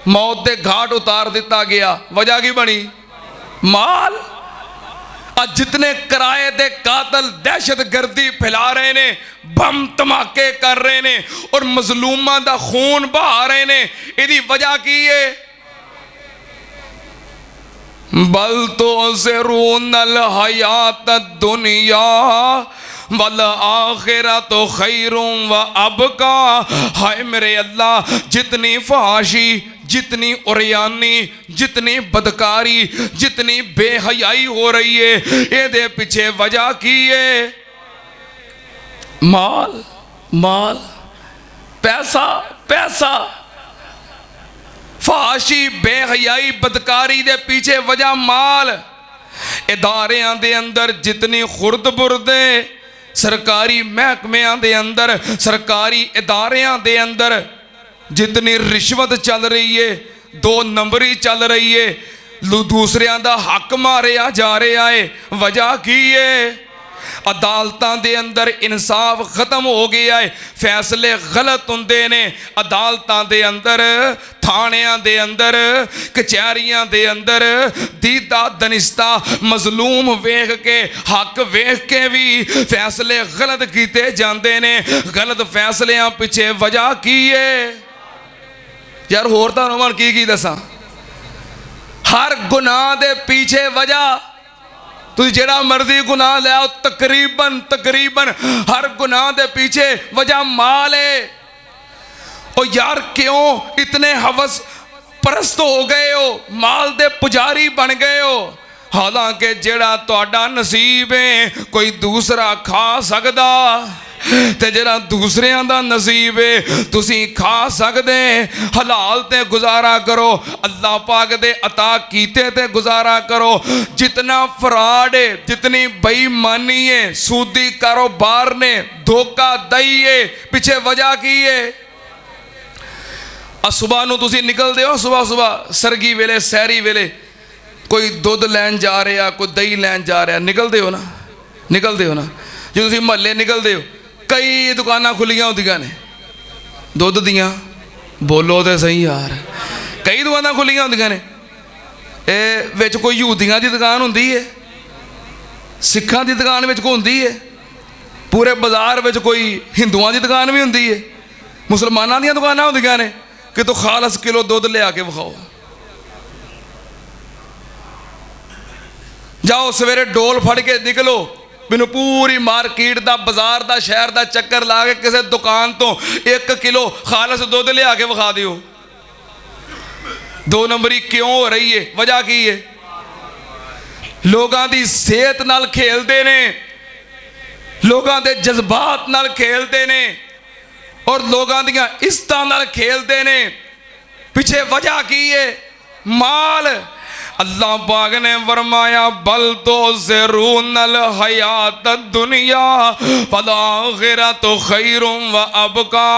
ਮੌਤ ਦੇ ਘਾਟ ਉਤਾਰ ਦਿੱਤਾ ਗਿਆ। ਵਜ੍ਹਾ ਕੀ ਬਣੀ? ਮਾਲ। ਅੱਜ ਜਿਤਨੇ ਕਿਰਾਏ ਦੇ ਕਾਤਲ ਦਹਿਸ਼ਤਗਰਦੀ ਫੈਲਾ ਰਹੇ ਨੇ, ਬੰਮ ਧਮਾਕੇ ਕਰ ਰਹੇ ਨੇ ਔਰ ਮਜ਼ਲੂਮਾਂ ਦਾ ਖੂਨ ਬਹਾ ਰਹੇ ਨੇ, ਇਹਦੀ ਵਜ੍ਹਾ ਕੀ ਹੈ? ਬਲ ਤੋਂ ਜ਼ਰੂਨਲ ਹਯਾਤ ਦੁਨੀਆ वल आखिरत खैरुम व अबका। हाय मेरे अल्लाह, जितनी फहाशी, जितनी उरियानी, जितनी बदकारी, जितनी बेहयाई हो रही है, ये पीछे वजह की है? माल, माल, पैसा, पैसा। फहाशी, बेहयाई, बदकारी दे पीछे वजह माल। इदारियां दे अंदर जितनी खुर्द बुर्द है, सरकारी महकमियां दे अंदर, सरकारी इदारियां दे अंदर जितनी रिश्वत चल रही है, 2 नंबरी चल रही है, दूसरियां दा हक मारिया जा रहा है। वजह की है? अदालतां दे अंदर इंसाफ खत्म हो गया है, फैसले गलत हुंदे ने। अदालतां दे अंदर, थाणियां दे अंदर, कचहरियां दे अंदर दीदा दनिस्ता मजलूम वेख के, हक वेख के भी फैसले गलत कीते जांदे ने। गलत फैसलियां पिछे वजह की है? यार होर तां मैं की दसां? हर गुनाह दे पीछे वजह, तुझे जेड़ा मर्जी गुनाह ले आओ, तकरीबन हर गुनाह दे पीछे वजह माल है। और यार क्यों इतने हवस परस्त हो गए हो, माल दे पुजारी बन गए हो? हालांकि जेड़ा तुहाडा नसीब है कोई दूसरा खा सकदा, ते जेड़ा दूसरियां दा नसीब है तुसी खा सकदे। हलाल ते गुजारा करो, अल्लाह पाक दे अता कीते ते गुजारा करो। जितना फ्रॉड है, जितनी बेईमानी है, सूदी कारोबार ने, धोखा दई है, पिछे वजह की है? सुबह नूं तुसी निकलदे हो, सुबह सरगी वेले, सैरी वेले, कोई दुध लैन जा रहा, कोई दही लैन जा रहा, निकलते हो ना? जो तुसी महल्ले निकलते हो, कई दुकानां खुलियां होंदियां ने दुध दियां, बोलो तो सही यार, कई दुकानां खुलियां होंदियां ने। ਇਹ ਵਿੱਚ ਕੋਈ ਯਹੂਦੀਆਂ ਦੀ ਦੁਕਾਨ ਹੁੰਦੀ ਹੈ, ਸਿੱਖਾਂ ਦੀ ਦੁਕਾਨ ਵਿੱਚ ਕੋਈ ਹੁੰਦੀ ਹੈ, ਪੂਰੇ ਬਾਜ਼ਾਰ ਵਿੱਚ ਕੋਈ ਹਿੰਦੂਆਂ ਦੀ ਦੁਕਾਨ ਵੀ ਹੁੰਦੀ ਹੈ, ਮੁਸਲਮਾਨਾਂ ਦੀਆਂ ਦੁਕਾਨਾਂ ਹੁੰਦੀਆਂ ਨੇ ਕਿ ਤੂੰ ਖਾਲਸ ਕਿਲੋ ਦੁੱਧ ਲਿਆ ਕੇ ਵਿਖਾਓ। ਜਾਓ ਸਵੇਰੇ ਡੋਲ ਫੜ ਕੇ ਨਿਕਲੋ, ਮੈਨੂੰ ਪੂਰੀ ਮਾਰਕੀਟ ਦਾ, ਬਾਜ਼ਾਰ ਦਾ, ਸ਼ਹਿਰ ਦਾ ਚੱਕਰ ਲਾ ਕੇ ਕਿਸੇ ਦੁਕਾਨ ਤੋਂ 1 ਕਿਲੋ ਖਾਲਸ ਦੁੱਧ ਲਿਆ ਕੇ ਵਿਖਾ ਦਿਓ। 2 ਨੰਬਰੀ ਕਿਉਂ ਹੋ ਰਹੀ ਹੈ? ਵਜ੍ਹਾ ਕੀ ਹੈ? ਲੋਕਾਂ ਦੀ ਸਿਹਤ ਨਾਲ ਖੇਲਦੇ ਨੇ, ਲੋਕਾਂ ਦੇ ਜਜ਼ਬਾਤ ਨਾਲ ਖੇਲਦੇ ਨੇ ਔਰ ਲੋਕਾਂ ਦੀਆਂ ਇੱਜ਼ਤਾਂ ਨਾਲ ਖੇਲਦੇ ਨੇ। ਪਿੱਛੇ ਵਜ੍ਹਾ ਕੀ ਹੈ? ਮਾਲ। अल्लाह पाक ने फरमाया बल तो ज़रूनल हयात दुनिया वल आखिरत खैरुम व अबका।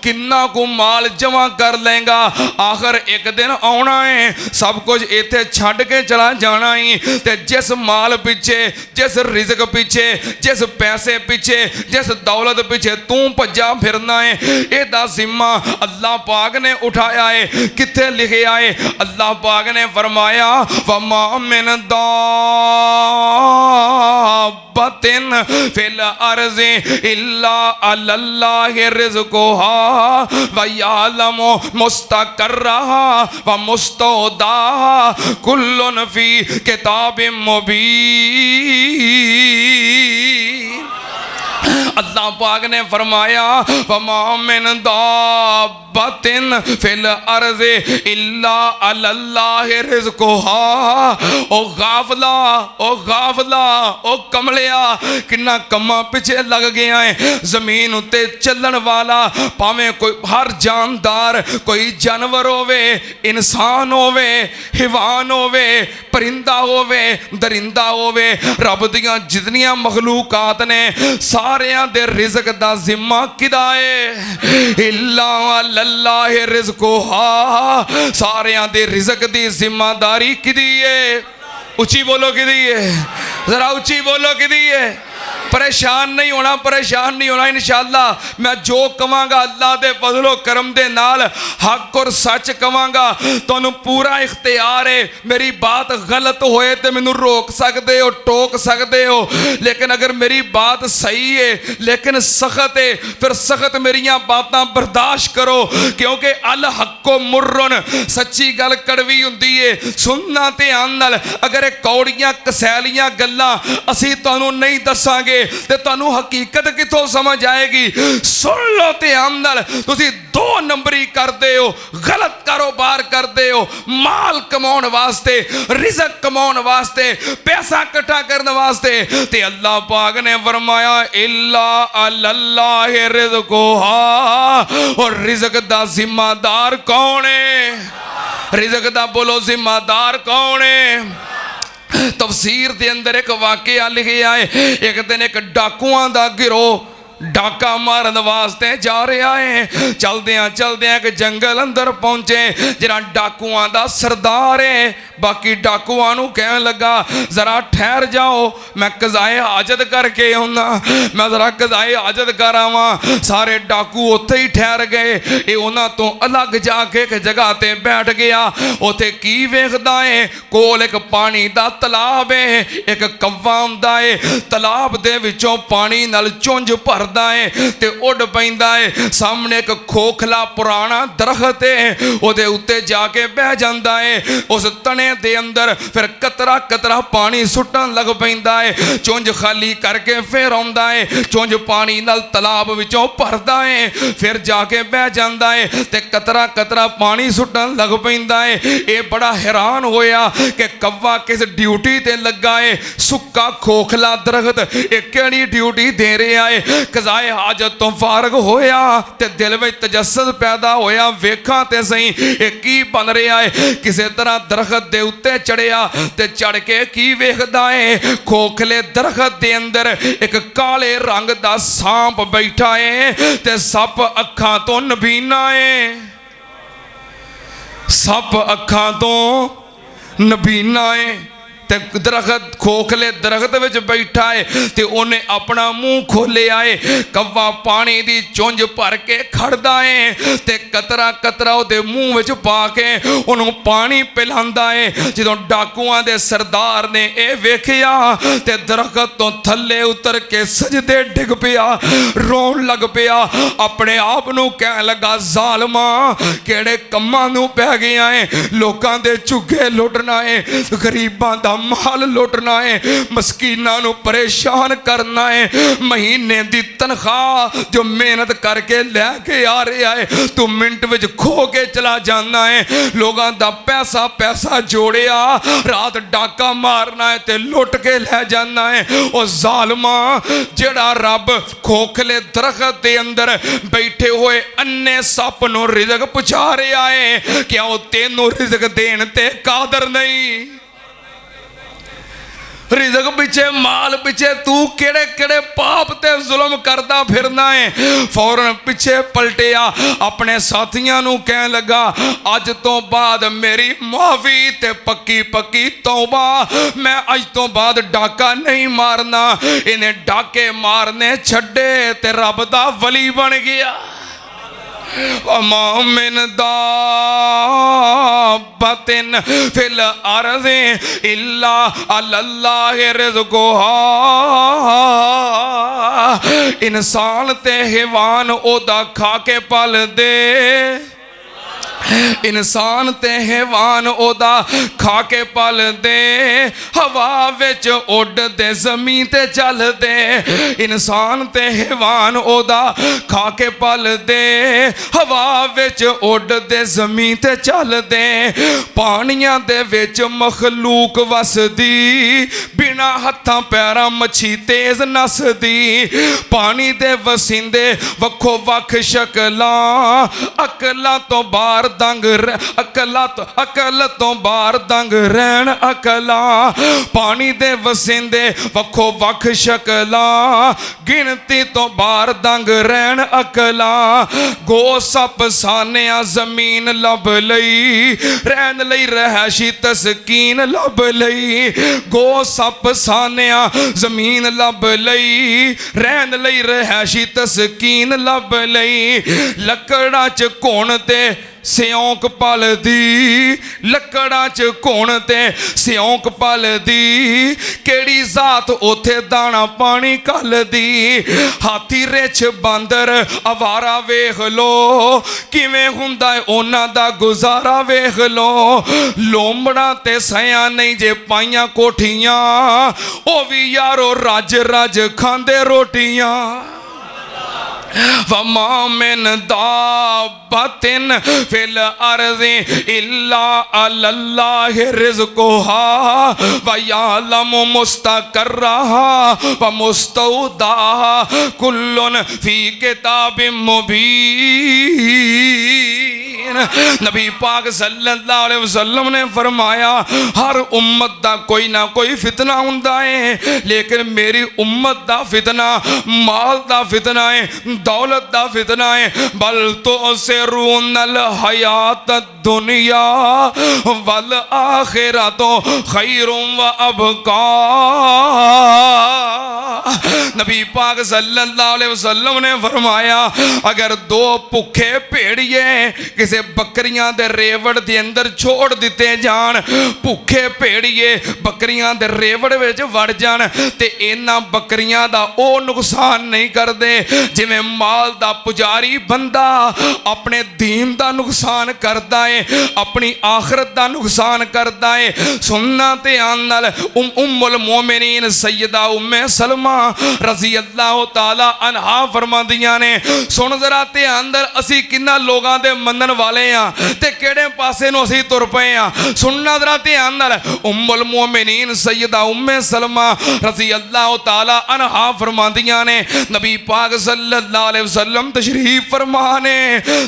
किन्ना को माल जमा कर लेगा, आखिर एक दिन आना है, सब कुछ इत्थे छड़ के चला जाना ही। ते जिस माल पिछे, जिस रिज़्क पिछे, जिस पैसे पिछे, जिस दौलत पिछे तू भज्जा फिरना है, इहदा जिम्मा अल्लाह पाक ने उठाया है। कित्थे लिखिया है? अल्लाह पाक ने फरमाया वमा मिन दाब्बतिन फिल अर्ज़ि इल्ला अल्लाहि रिज़्क़ुहा व यअलमु मुस्तक़र्रहा व मुस्तौदाहा कुल्लुन फ़ी किताबिम मुबीन। अल्लाह पाक ने फरमाया वमा मिन दाब्बतिन दाब्बतिन फिल अर्ज़ इल्ला अल्लाह रिज़्क़ुहा। ओ गाफला, ओ गाफला, ओ कमलिया, किन्ना कम्मां पिछे लग गया है। जमीन उत्ते चलण वाला भावें कोई हर जानदार, कोई जानवर होवे, इंसान होवे, हिवान होवे, परिंदा होवे, दरिंदा होवे, रब दियां जितनियां मखलूकात ने सारियां दे रिज़्क दा जिम्मा किदा है? इल्ला अल्लाह रिज़्क़ुहा। सारियां दे रिज़्क दी जिम्मेदारी किदी है? उची बोलो किदी है? जरा उची बोलो किदी है? परेशान नहीं होना, परेशान नहीं होना। इंशाअल्लाह मैं जो कवांगा अल्लाह दे फज़लो करम दे नाल हक और सच कवांगा। तुहानू पूरा इख्तियार है, मेरी बात गलत होए तो मैनू रोक सकते हो, टोक सकते हो, लेकिन अगर मेरी बात सही है लेकिन सख्त है, फिर सख्त मेरियां बातां बर्दाश्त करो, क्योंकि अल हक्को मुर्रन, सच्ची गल कड़वी हुंदी है। सुनना ध्यान नाल, अगर कौड़ियां कसैलियां गल्लां असीं तुहानू नहीं दसांगे ते तुहानू हकीकत किथों समझ आएगी? सुन लो ध्यान नाल, तुसीं दो नंबरी करदे हो, गलत कारोबार करदे हो, माल कमाउण वास्ते, रिज़्क कमाउण वास्ते, पैसा इकट्ठा करने वास्ते, ते अल्लाह पाक ने फरमाया इल्ला अल्लाह रिज़्क़ुहा। और रिज़्क दा जिम्मेदार कौन है? रिज़्क दा बोलो जिम्मेदार कौन है? तफसीर के अंदर एक वाकया लिखा है। एक दिन एक डाकुआं दा गिरोह डाका मारन वास्ते जा रहा है। चलदियां चलदियां एक जंगल अंदर पहुंचे। जरा डाकुआं दा सरदार है, बाकी डाकुआं नू कहन लगा जरा ठहर जाओ, मैं कज़ाए हाजत करके आउना, मैं जरा कज़ाए हाजत कर आवां। सारे डाकू उत्थे ही ठहर गए। ये उन्हां तो अलग जाके एक जगह ते बैठ गया। उत्थे की वेखदा है? कोल एक पानी दा तलाब है, एक कव्वा हुंदा है, तलाब दे विचों पानी नाल चुंझ भर ते उड़ पैंदा है। सामने एक खोखला पुराना दरख्त है, उहदे उत्ते जाके बह जांदा है। उस तने दे अंदर फिर कतरा कतरा पानी सुटन लग पैंदा है। चुंझ खाली करके फिर आउंदा है, चुंझ पानी नाल तलाब विचों भरदा है, फिर जाके बह जांदा है ते कतरा कतरा पानी सुटन लग पैंदा है। ये बड़ा हैरान होया कि कव्वा किस ड्यूटी ते लगा है। सुक्का खोखला दरख्त ये किहड़ी ड्यूटी दे रहा है? कज़ाए हाजत तो फारग होया ते दिल में तजस्सुस पैदा होया, वेखां ते सही ये की बन रहा है। किसी तरह दरख्त दे उत्ते चढ़िया ते चढ़ के की वेखदा है? खोखले दरख्त दे अंदर एक काले रंग दा सांप बैठा है ते सप अखां तो नबीना है। सप अखां तो नबीना है ते दरख्त खोखले दरख्त विच बैठा है ते उन्हें अपना मुंह खोलिया है। कव्वा पानी दी चुंझ भर के खड़दा है ते कतरा कतरा उहदे मुंह विच पा के उन्होंने पानी पिलांदा है। जदों डाकुआं दे सरदार ने यह वेखिया ते दरख्त तो थले उतर के सजदे डिग पिया, रोन लग पिया, अपने आप नूं कहण लगा जालमा किहड़े कम्मां नूं पै गया है? लोकां दे झुग्गे लुटना है, गरीबां दा माल लुटना है, मस्कीनां नूं परेशान करना है। महीने दी तनख्वाह जो मेहनत करके लैके आ रहा है तू मिनट विच खो के चला जाना है। लोगों दा पैसा पैसा जोड़िया, रात डाका मारना है ते लुट के लै जाना है। ओ जालमा जेड़ा रब खोखले दरख्त दे अंदर बैठे हुए अन्ने सप नूं रिज़्क पहुंचा रहा है, क्या वो तेनों रिज़्क देण ते कादर नहीं? रिज़्क पिछे माल पिछे तू केड़े केड़े पाप ते जुल्म करदा फिरना है। फौरन पिछे पलटिया, अपने साथियां नूं कहन लगा अज तो बाद मेरी माफी ते पक्की पक्की तौबा, मैं अज तो बाद डाका नहीं मारना। इन्हें डाके मारने छड्डे ते रब दा वली बन गया। मिन दाब्बतिन फिल अर्ज़ि इल्ला अल्लाह रिज़्क़ुहा। इंसान ते हैवान ओदा खा के पल दे, इंसान ते हैवान ओदा खा के पलदे, हवा विच उड़दे ज़मीन ते चलदे। इंसान ते हैवान ओदा खा के पलदे, हवा विच उड़दे ज़मीन ते चलदे। पानियां दे विच मखलूक वसदी, बिना हत्थां पैरां मच्छी तेज नसदी। पानी दे वसिंदे वक्खो वक्ख शकलां, अकलां तो बाहर दंग अकल तो बाहर दंग रहन अकलां। पानी दे वसिंदे वक्खो वक्ख शकलां, गिनती तो बाहर दंग रहन अकलां। गो सप सानिया जमीन लब लई, रहन लई रहशी तस्कीन लब लई। गो सप सानिया जमीन लब लई, रहन लई रहशी तस्कीन लब लई। लकड़ा च घुण ते सियोंक पलदी, लकड़ा च घुण ते सियोंक पलदी। केड़ी जात उथे दाना पानी कलदी। हाथी रिछ बांदर अवारा वेख लो, किवें हुंदा है उन्हां दा गुजारा वेख लो। लोमड़ा ते सया नहीं जे पाइयां कोठियां, ओ भी यारो रज रज खांदे रोटियां। वमा मिन दाब्बतिन फिल अर्ज़ि इल्ला अल्लाहि रिज़्क़ुहा व यअलमु मुस्तक़र्रहा व मुस्तौदाहा कुल्लुन फी किताबिम मुबीन। नबी पाक सल्लल्लाहु अलैहि वसल्लम ने फरमाया, हर उम्मत दा कोई ना कोई फितना हुंदा है, लेकिन मेरी उम्मत दा फितना माल दा फितना है, दौलत दा फितना है। बल तो सिरूनल हयात दुनिया वल आखिरतो खैरुम व अबका। नबी पाक सल्लल्लाहु अलैहि वसल्लम ने फरमाया, अगर दो भुखे भेड़िए किसी बकरियां दे रेवड़ दे अंदर छोड़ दिते जान, भुखे भेड़िए बकरियां दे रेवड़ विच वड़ जान ते इन्हां बकरियां दा ओ नुकसान नहीं करदे जिवें माल दा पुजारी बंदा अपने दीन दा नुकसान करदा है, अपनी आखरत दा नुकसान करदा है। सुनना ध्यान नाल उम्मुल मोमिनीन सैयदा उम्मे सलमा रज़ी अल्लाह ताला अन्हा फरमांदियां ने, सुन जरा ध्यान नाल असी किन्ना लोगां दे मनन वाले हां ते किहड़े पासे नूं असी तुर पए हां। सुनना जरा ध्यान नाल, उम्मुल मोमिनीन सैयदा उम्मे सलमा रज़ी अल्लाह ताला अन्हा फरमांदियां ने, नबी पाक सल्लल्लाहु अलैहि वसल्लम तशरीफ फरमाने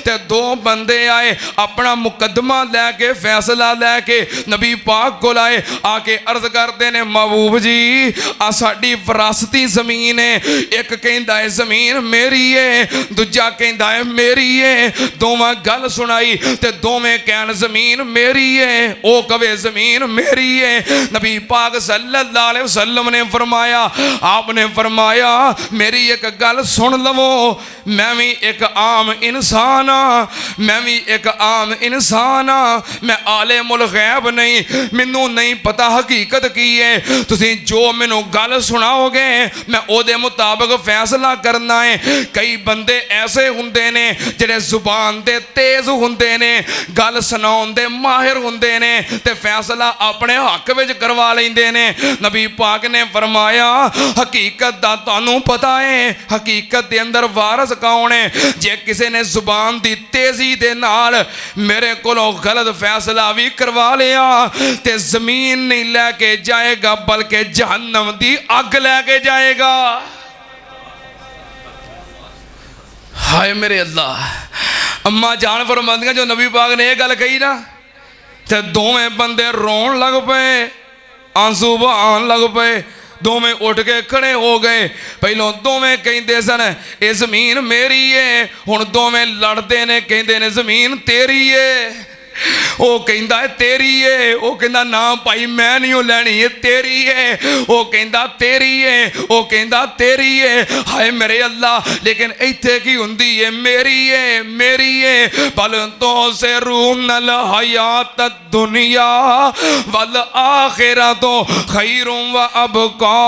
ते दो बंदे आए, अपना मुकदमा लैके फैसला लैके नबी पाक कोल आए, आके अर्ज करते ने, महबूब जी आ साडी विरासती जमीन है। एक कहंदा है जमीन मेरी है, दूजा कहंदा है मेरी है। दोवां गल सुनाई ते दोवें कहन जमीन मेरी है, ओ कवे जमीन मेरी है। नबी पाक सल्लल्लाहु अलैहि वसल्लम ने फरमाया, आपने फरमाया मेरी एक गल सुन लवो, मैं भी एक आम इंसान हाँ, मैं भी एक आम इंसान हाँ, मैं आले मुल गैब नहीं, मैनू नहीं पता हकीकत की है। तुसीं जो मैनू गल सुनाओगे मैं ओदे मुताबिक फैसला करना है। कई बंदे ऐसे हुंदे ने जिहड़े जुबान दे तेज हुंदे ने, गल सुनाउण दे माहिर हुंदे ने ते फैसला अपने हक विच करवा लैंदे ने। नबी पाक ने फरमाया, हकीकत दा तुहानू पता है, हकीकत दे अंदर वारस कौन है। जे किसी ने जुबान दी तेजी दे नाल मेरे कोलों गलत फैसला भी करवा लिया ते जमीन नहीं लैके जाएगा बल्कि जहन्नम दी अग लैके जाएगा। हाय मेरे अल्लाह, अम्मा जान फरमांदियां जो नबी पाक ने यह गल कही ना ते दोवें बंदे रोन लग पे, आंसू बहान लग पे। दोवें उठ के खड़े हो गए। पहलों दोवें कहते सन ये जमीन मेरी है, हुण दोवें लड़ते ने कहते ने जमीन तेरी है। वो कहता है तेरी है, वो कहता ना भाई मैं नहीं लैनी, ये तेरी है। वो कहता तेरी है, वो कहता तेरी है। हाय मेरे अल्लाह, लेकिन इत्थे की हुंदी है मेरी है, मेरी है। बल तो से रूनल हयात दुनिया वल आखिरतो खैरुम व अबका।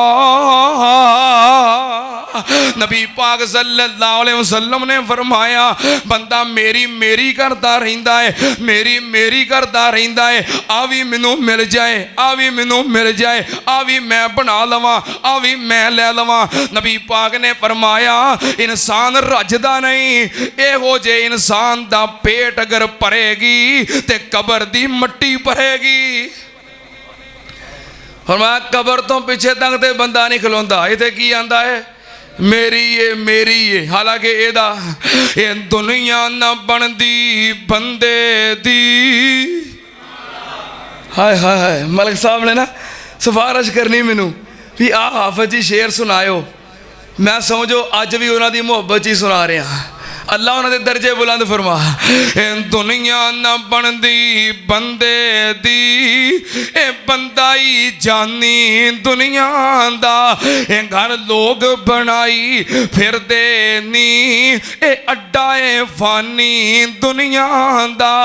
नबी पाक सल्लल्लाहु अलैहि वसल्लम ने फरमाया, बंदा मेरी मेरी करता रहिंदा है, मेरी मेरी मेरी करता रहिंदा है, आ भी मैनू मिल जाए, आ भी मैनू मिल जाए, आ भी मैं बना लवां, आ भी मैं ले लवां। नबी पाक ने फरमाया इंसान रजदा नहीं, इहो जे इंसान दा पेट अगर भरेगी ते कबर दी मट्टी भरेगी। फरमाया कबर तो पिछे तक ते बंदा नहीं खलोंदा, इत्थे की आंदा है मेरी ये मेरी ये। हालांकि एदा ये दुनिया ना बनदी बंदे दी। हाय हाय हाय मलिक साहब ने ना सिफारिश करनी मैनू भी आ हाफिज जी शेर सुनायो, मैं समझो अज भी उन्होंने मुहब्बत ही सुना रहा। अल्लाह उन्होंने दर्जे बुलंद फरमा, दुनिया न बनदी बंदे दी, ए बंदा ही जानी दुनिया दा, ए घर लोग बनाई फिर दे नी, ए अड्डा ए फानी दुनिया दा।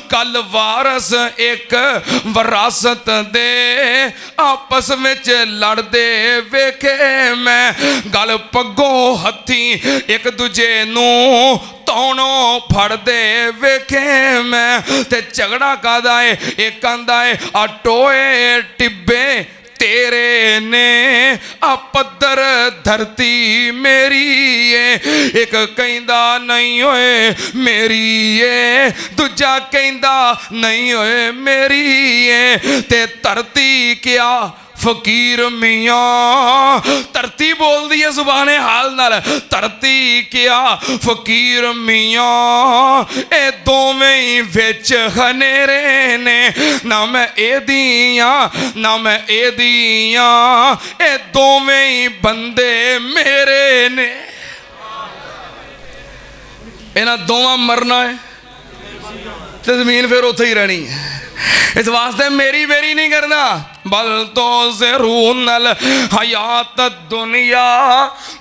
कल वारस एक विरासत दे आपस में लड़दे वेखे मैं, गल पग्गों हथी एक दूजे नू तौणों फड़दे वेखे मैं। ते झगड़ा कादा है, एक आंदा है आ टोए टिब्बे तेरे ने, आ पत्थर धरती मेरी है। एक कहंदा नहीं होए मेरी है, दूजा कहंदा नहीं होए मेरी है। ते धरती क्या फकीर मियाँ, धरती बोल दी है सुभाने हाल नाल, धरती क्या फकीर मियाँ, ए दोवें ही विच हनेरे ने, ना मैं ए दियाँ ना मैं ए दियाँ, ए दोवें ही बंदे मेरे ने। इन्हां दोवां मरना है ते जमीन फिर उत्थे ही रहनी है। इस वास्ते मेरी बेरी नहीं करना, बल तो ज़रूनल हयात दुनिया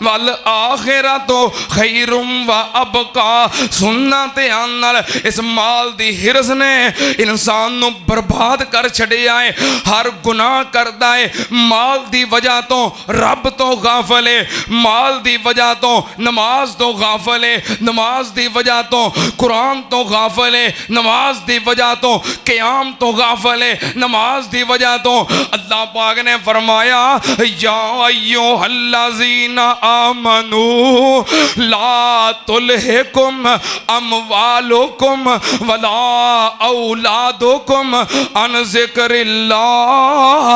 वल आखिरत खैरुम व अबका। सुनना ध्यान नाल, इस माल दी हिरस ने इंसान नू बर्बाद कर छड़िया है। हर गुनाह करदा है, माल दी वजह तो रब तो गाफल है, माल दी वजह तो नमाज तो गाफल है, नमाज दी वजह तो कुरान तो गाफल है, नमाज दी वजह तो क़याम तो गाफल है, नमाज दी वजह तो अल्लाह पाक ने फरमाया या अय्युहल्लज़ीना आमनू ला तुल्हिकुम अमवालुकुम वला औलादुकुम अन ज़िक्रिल्लाह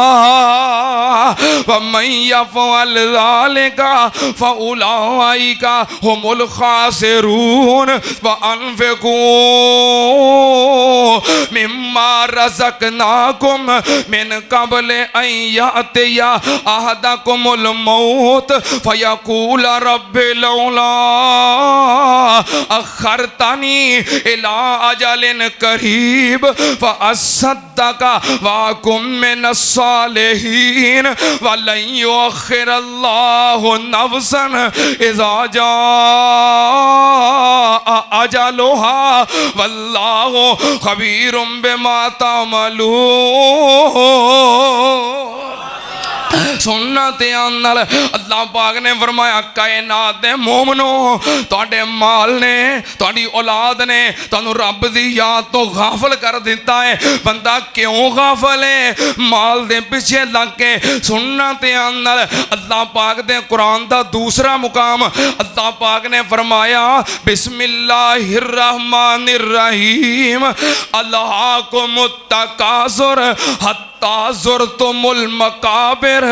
वमन यफ़अल ज़ालिका फ़उलाइका हुमुल ख़ासिरून व अनफ़िक़ू मिम्मा रज़क़नाकुम मिन क़ब्ल अन यअतिया अहदकुमुल मौत फ़यक़ूल रब्बि लौला अख़रतनी इला अजलिन क़रीब फ़अस्सद्दक़ व अकुम मिनस सालिहीन वलन युअख़्खिरल्लाहु नफ़्सन इज़ा जाअ अजलुहा वल्लाहु ख़बीरुम बिमा तामलून। सुनना ध्यान नाल, अल्लाह पाक ने फरमाया कायनात दे मोमनो, तुहाडे माल ने तुहाडी औलाद ने तुहानू रब दी याद तो गाफल कर दिता है। बंदा क्यों गाफल है? माल दे पीछे लग के। सुनना ध्यान नाल, अल्लाह पाक दे कुरान दा दूसरा मुकाम अल्लाह पाक ने फरमाया बिस्मिल्लाहिर रहमानिर रहीम अल्लाहुमुत तकासुर ज़ुरतुमुल मकाबिर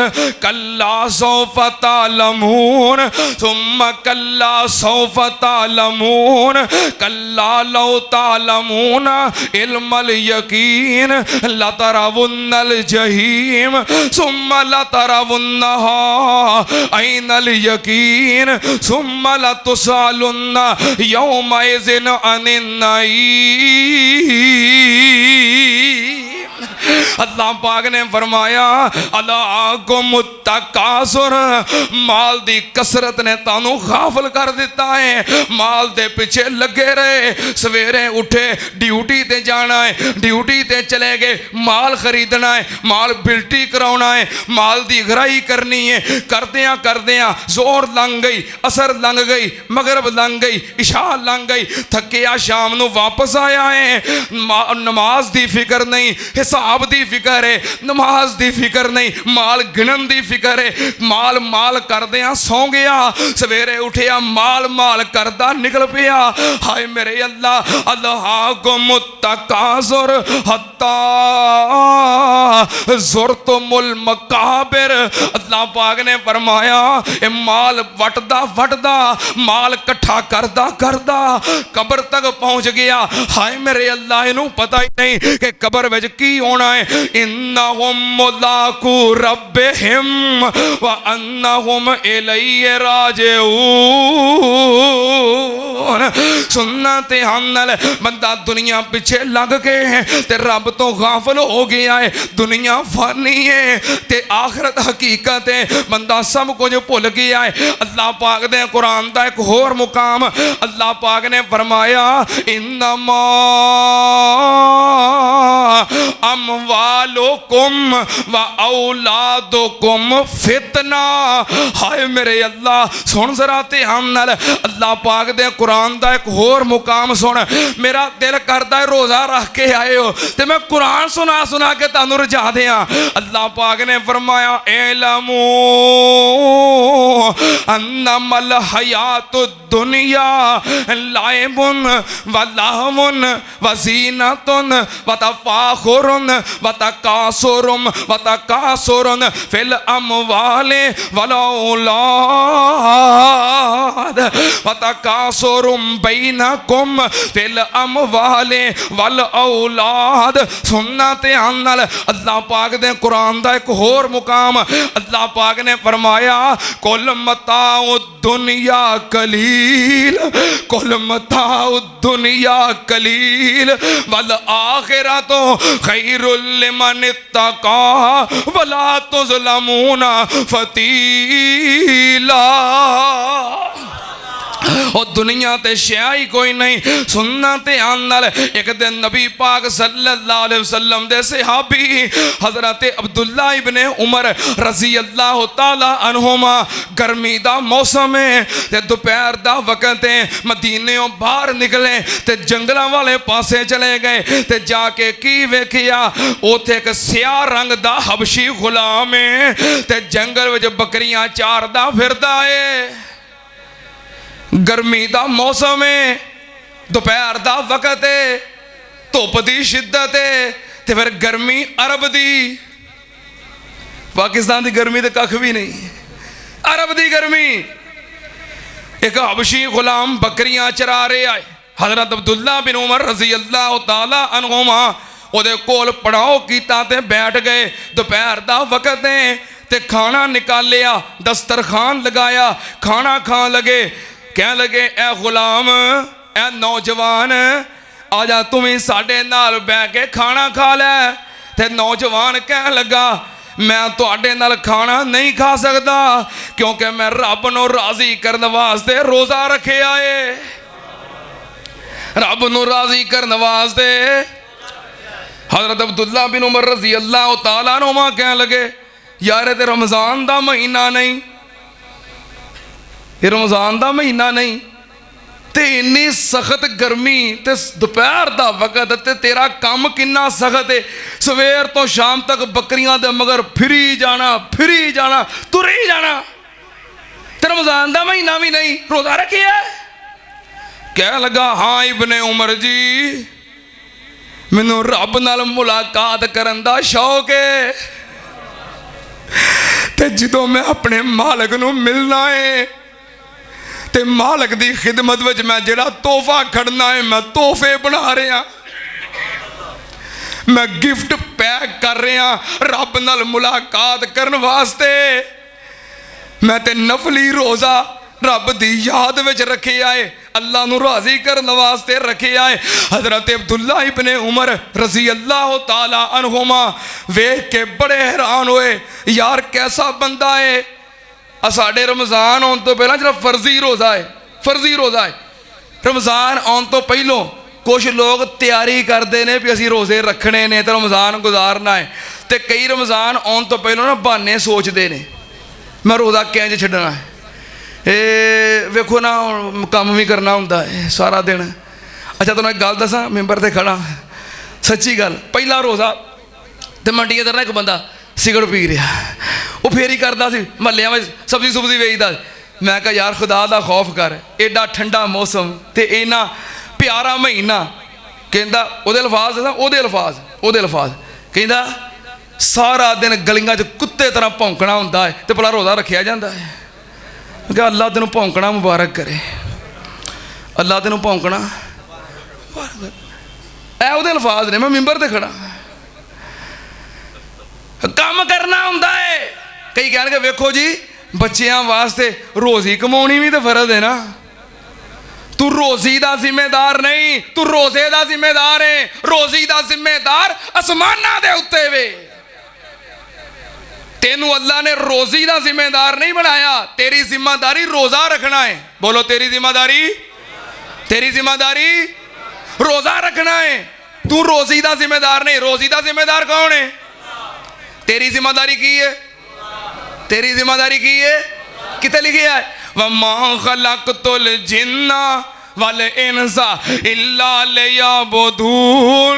कल्ला सौफ़ तअलमून सुम्मा कल्ला सौफ़ तअलमून कल्ला लौ तअलमून इल्मल यकीन लतरवुन्नल जहीम सुम्मा लतरवुन्नहा ऐनल यकीन सुम्मा लतुसअलुन्ना यौमइज़िन अनिन नईम। अल्लाह पाक ने फरमाया अल्लाह को तकासुर, माल दी कसरत ने तानू गाफल कर दिता है। माल दे पिछे लगे रहे, सवेरे उठे ड्यूटी ते जाना है, ड्यूटी ते चले गए, माल खरीदना है, माल बिल्टी कराना है, माल दी घराई करनी है। करदियां करदियां जोर लंघ गई, असर लंघ गई, मगरब लंघ गई, इशा लंघ गई, थकिया शाम नू वापस आया है। नमाज दी फिक्र नहीं, हिसाब दी फिक्र है, नमाज दी फिक्र नहीं, माल गिनन दी फिक्र है। माल माल करदियां सौ गया, सवेरे उठिया माल माल करदा निकल पिया। हाय मेरे अल्लाह, अल्लाहुम तकासुर हत्ता ज़ुरतुमुल मकाबिर। अल्लाह पाक ने फरमाया ए माल वटदा वटदा, माल इकट्ठा करदा करदा कब्र तक पहुंच गया। हाय मेरे अल्लाह, इनू पता ही नहीं कि कब्र विच की होना है। इन्नहुम मुलाकू रब्बिहिम व अन्नहुम इलैहि राजिऊन। सुनना ते हमनल बंदा दुनिया पिछे लग के है ते रब तो गाफल हो गया है। दुनिया फानी है ते आखिरत हकीकत है, बंदा सब कुछ भुल गया है। अल्लाह पाक दे कुरान दा एक होर मुकाम अल्लाह पाक ने फरमाया इन्नमा अमवालुकुम व औलादुकुम फितना। हाय मेरे अल्लाह, सुन जरा ध्यान नाल, अल्लाह पाक दे कुरान दा एक होर मुकाम सुन। मेरा दिल करदा है रोज़ा रख के आए हो ते मैं कुरान सुना सुना के तानू रजा दियां। अल्लाह पाक ने फरमाया इलमू अन्नमल हयातुद दुनिया लाइबुन व लहवुन व ज़ीनतुन व तफाखुरुन व तकासुरुन व तकासुरुन फिल अमवालि वल औलाद व तकासुरुन बैनकुम फिल अमवालि वल औलाद। सुनना ध्यान नाल, अल्लाह पाक दे कुरान दा एक होर मुकाम अल्लाह पाक ने फरमाया कुल मताउ दुनिया कलील, कुल मताउ दुनिया कलील वल आखिरतु खैरुल लिमन इत्तका वला तुज़लमूना फतीला। और दुनिया ते शै ही कोई नहीं। सुनना ध्यान नाल, एक दिन नबी पाक सल्लल्लाहु अलैहि वसल्लम दे सहाबी हजरत अब्दुल्ला इब्ने उमर रजी अल्लाह तआला अन्हुमा, गर्मी दा मौसम है ते दोपहर दा वक्त है, मदीनेों बाहर निकले ते जंगलों वाले पासे चले गए ते जाके की वेखिया, उथे एक स्याह रंग दा हबशी गुलाम है ते जंगल विच बकरियां चारदा फिरदा है। गर्मी दा मौसम है, दोपहर दा वक्त है, धुप दी शिद्दत है ते फिर गर्मी अरब दी। पाकिस्तान दी गर्मी तो कख भी नहीं, अरब दी गर्मी। एक हबशी गुलाम बकरियां चरा रहे आए, हजरत अब्दुल्ला बिन उमर रजी अल्लाह तआला अन्हुमा ओदे कोल पड़ाओ कीता ते बैठ गए। दोपहर दा वक्त है ते खाना निकालिया, दस्तरखान लगाया, खाना खान लगे। कह लगे ए गुलाम, ए नौजवान, आजा तुम ही साडे नाल बैठ के खाना खा लै। ते नौजवान कह लगा मैं तुहाडे नाल खाना नहीं खा सकता क्योंकि मैं रब नूं राजी करने वास्ते रोज़ा रखिया है। रब नूं राजी करने वास्ते हजरत अब्दुल्ला बिन उमर रजी अल्लाह तआला अन्हुमा कह लगे यार ये रमज़ान दा महीना नहीं, ये रमज़ान दा महीना नहीं ते इन्नी सख्त गर्मी ते दोपहर दा वक्त ते तेरा काम किन्ना सख्त है। सवेर तो शाम तक बकरियां दे मगर फिरी जाना तुरी जाना ते रमज़ान दा महीना भी नहीं, रोज़ा रखिया। कह लगा हाँ इब्ने उमर जी, मैनू रब नाल मुलाकात करन दा शौक है ते जदों मैं अपने मालक नूं मिलना है ते मालक दी खिदमत विच मैं जिहड़ा तोहफा खड़ना है मैं तोहफे बना रहा, मैं गिफ्ट पैक कर रहा रब नाल मुलाकात करन वास्ते। मैं ते नफली रोज़ा रब दी याद विच रखिया है। अल्लाह नूं राज़ी करने वास्ते रखिया है। हज़रत अब्दुल्ला इब्ने उमर रज़ी अल्लाह ताला अन्हुमा वेख के बड़े हैरान हुए, यार कैसा बंदा है। साढ़े रमज़ान आने तो पहला जो फर्जी रोज़ा है, फर्जी रोज़ा है, रमज़ान आने तो पहलों कुछ लोग तैयारी करते हैं भी असी रोज़े रखने ने तो रमज़ान गुजारना है, तो कई रमज़ान आने तो पहलों ना बहाने सोचते हैं मैं रोज़ा कैंज छड्डना है। ये वेखो ना काम भी करना होंदा है सारा दिन। अच्छा तुहानूं एक गल दसां, मैंबर ते खड़ा सच्ची गल, पहला रोज़ा तो मंडी अंदर ना एक बंदा सिगरट पी रहा, वो फेरी करता सी महल्लियां में सब्जी सुब्जी वेचदा। मैं कहा यार खुदा दा खौफ कर, एडा ठंडा मौसम ते इन्ना प्यारा महीना, कहंदा ओहदे अल्फाज कहंदा सारा दिन गलियां च कुत्ते तरह भौंकना होंदा है तो भला रोज़ा रखिया जाता है। क्या अल्लाह तेनों भौंकना मुबारक करे, अल्लाह तेनों भौंकना ऐ ओहदे अल्फाज ने, मैं मिंबर ते खड़ा। काम करना होंदा है, कई कहणगे वेखो जी बच्चियां वास्ते रोज़ी कमाउणी भी तो फर्ज है ना। तू रोज़ी दा जिम्मेदार नहीं, तू रोज़े दा जिम्मेदार है। रोज़ी दा जिम्मेदार आसमानां दे उत्ते वे, तेनू अल्लाह ने रोज़ी दा जिम्मेदार नहीं बनाया। तेरी जिम्मेदारी रोज़ा रखना है। बोलो तेरी जिम्मेदारी, तेरी जिम्मेदारी रोज़ा रखना है। तू रोज़ी दा जिम्मेदार नहीं, रोज़ी दा जिम्मेदार कौन है? तेरी जिम्मेदारी की है, तेरी जिम्मेदारी की है, कितने लिखा है वमा खलक़तुल जिन्ना वल इंसा इल्ला लियअबुदून।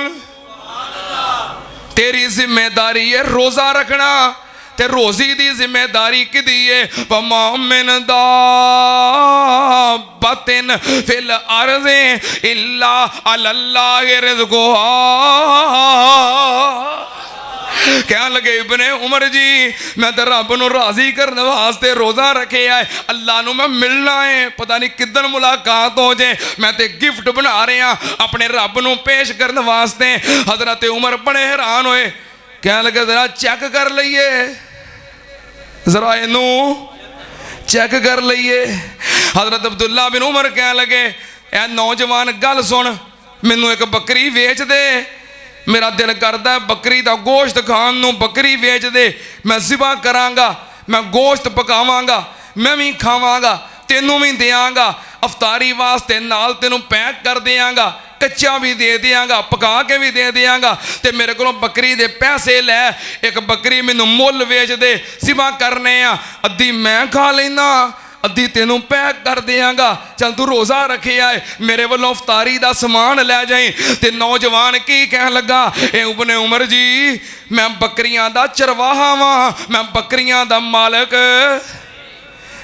तेरी जिम्मेदारी है रोज़ा रखना, ते रोज़ी दी जिम्मेदारी किदी है वमा मिन दाब्बतिन फिल अर्ज़ि इल्ला अलल्लाहि रिज़्क़ुहा। कह लगे इब्ने उमर जी मैं तो रब नूं राज़ी करने वास्ते रोज़ा रखे है, अल्लाह नूं मैं मिलना है, पता नहीं किदन मुलाकात हो जाए, मैं तो गिफ्ट बना रहा अपने रब नूं पेश करने वास्ते। हज़रत उमर बड़े हैरान होए, कह लगे जरा चेक कर लीए, जरा इनू चेक कर लीए। हज़रत अब्दुल्ला बिन उमर कह लगे ए नौजवान गल सुन, मैनू एक बकरी वेच दे, मेरा दिल करता है बकरी का गोश्त खान नूं, बकरी बेच दे, मैं ज़िबा करांगा, मैं गोश्त पकावांगा, मैं भी खावांगा, तेनों भी देंगा, अफतारी वास्ते नाल तेनों पैक कर देंगा, कच्चा भी दे देंगा, पका के भी दे देंगा, ते मेरे को बकरी दे पैसे लै, एक बकरी मैनू मुल बेच दे, ज़िबा करने आ, अद्धी मैं खा लेना, अद्धी तेनों पैक कर देंगा, चल तू रोज़ा रखे आए, मेरे वालों अफतारी का समान लै जाए। तो नौजवान की कह लगा ए इब्ने उमर जी मैं बकरियां दा चरवाहा वां, मैं बकरियां दा मालक,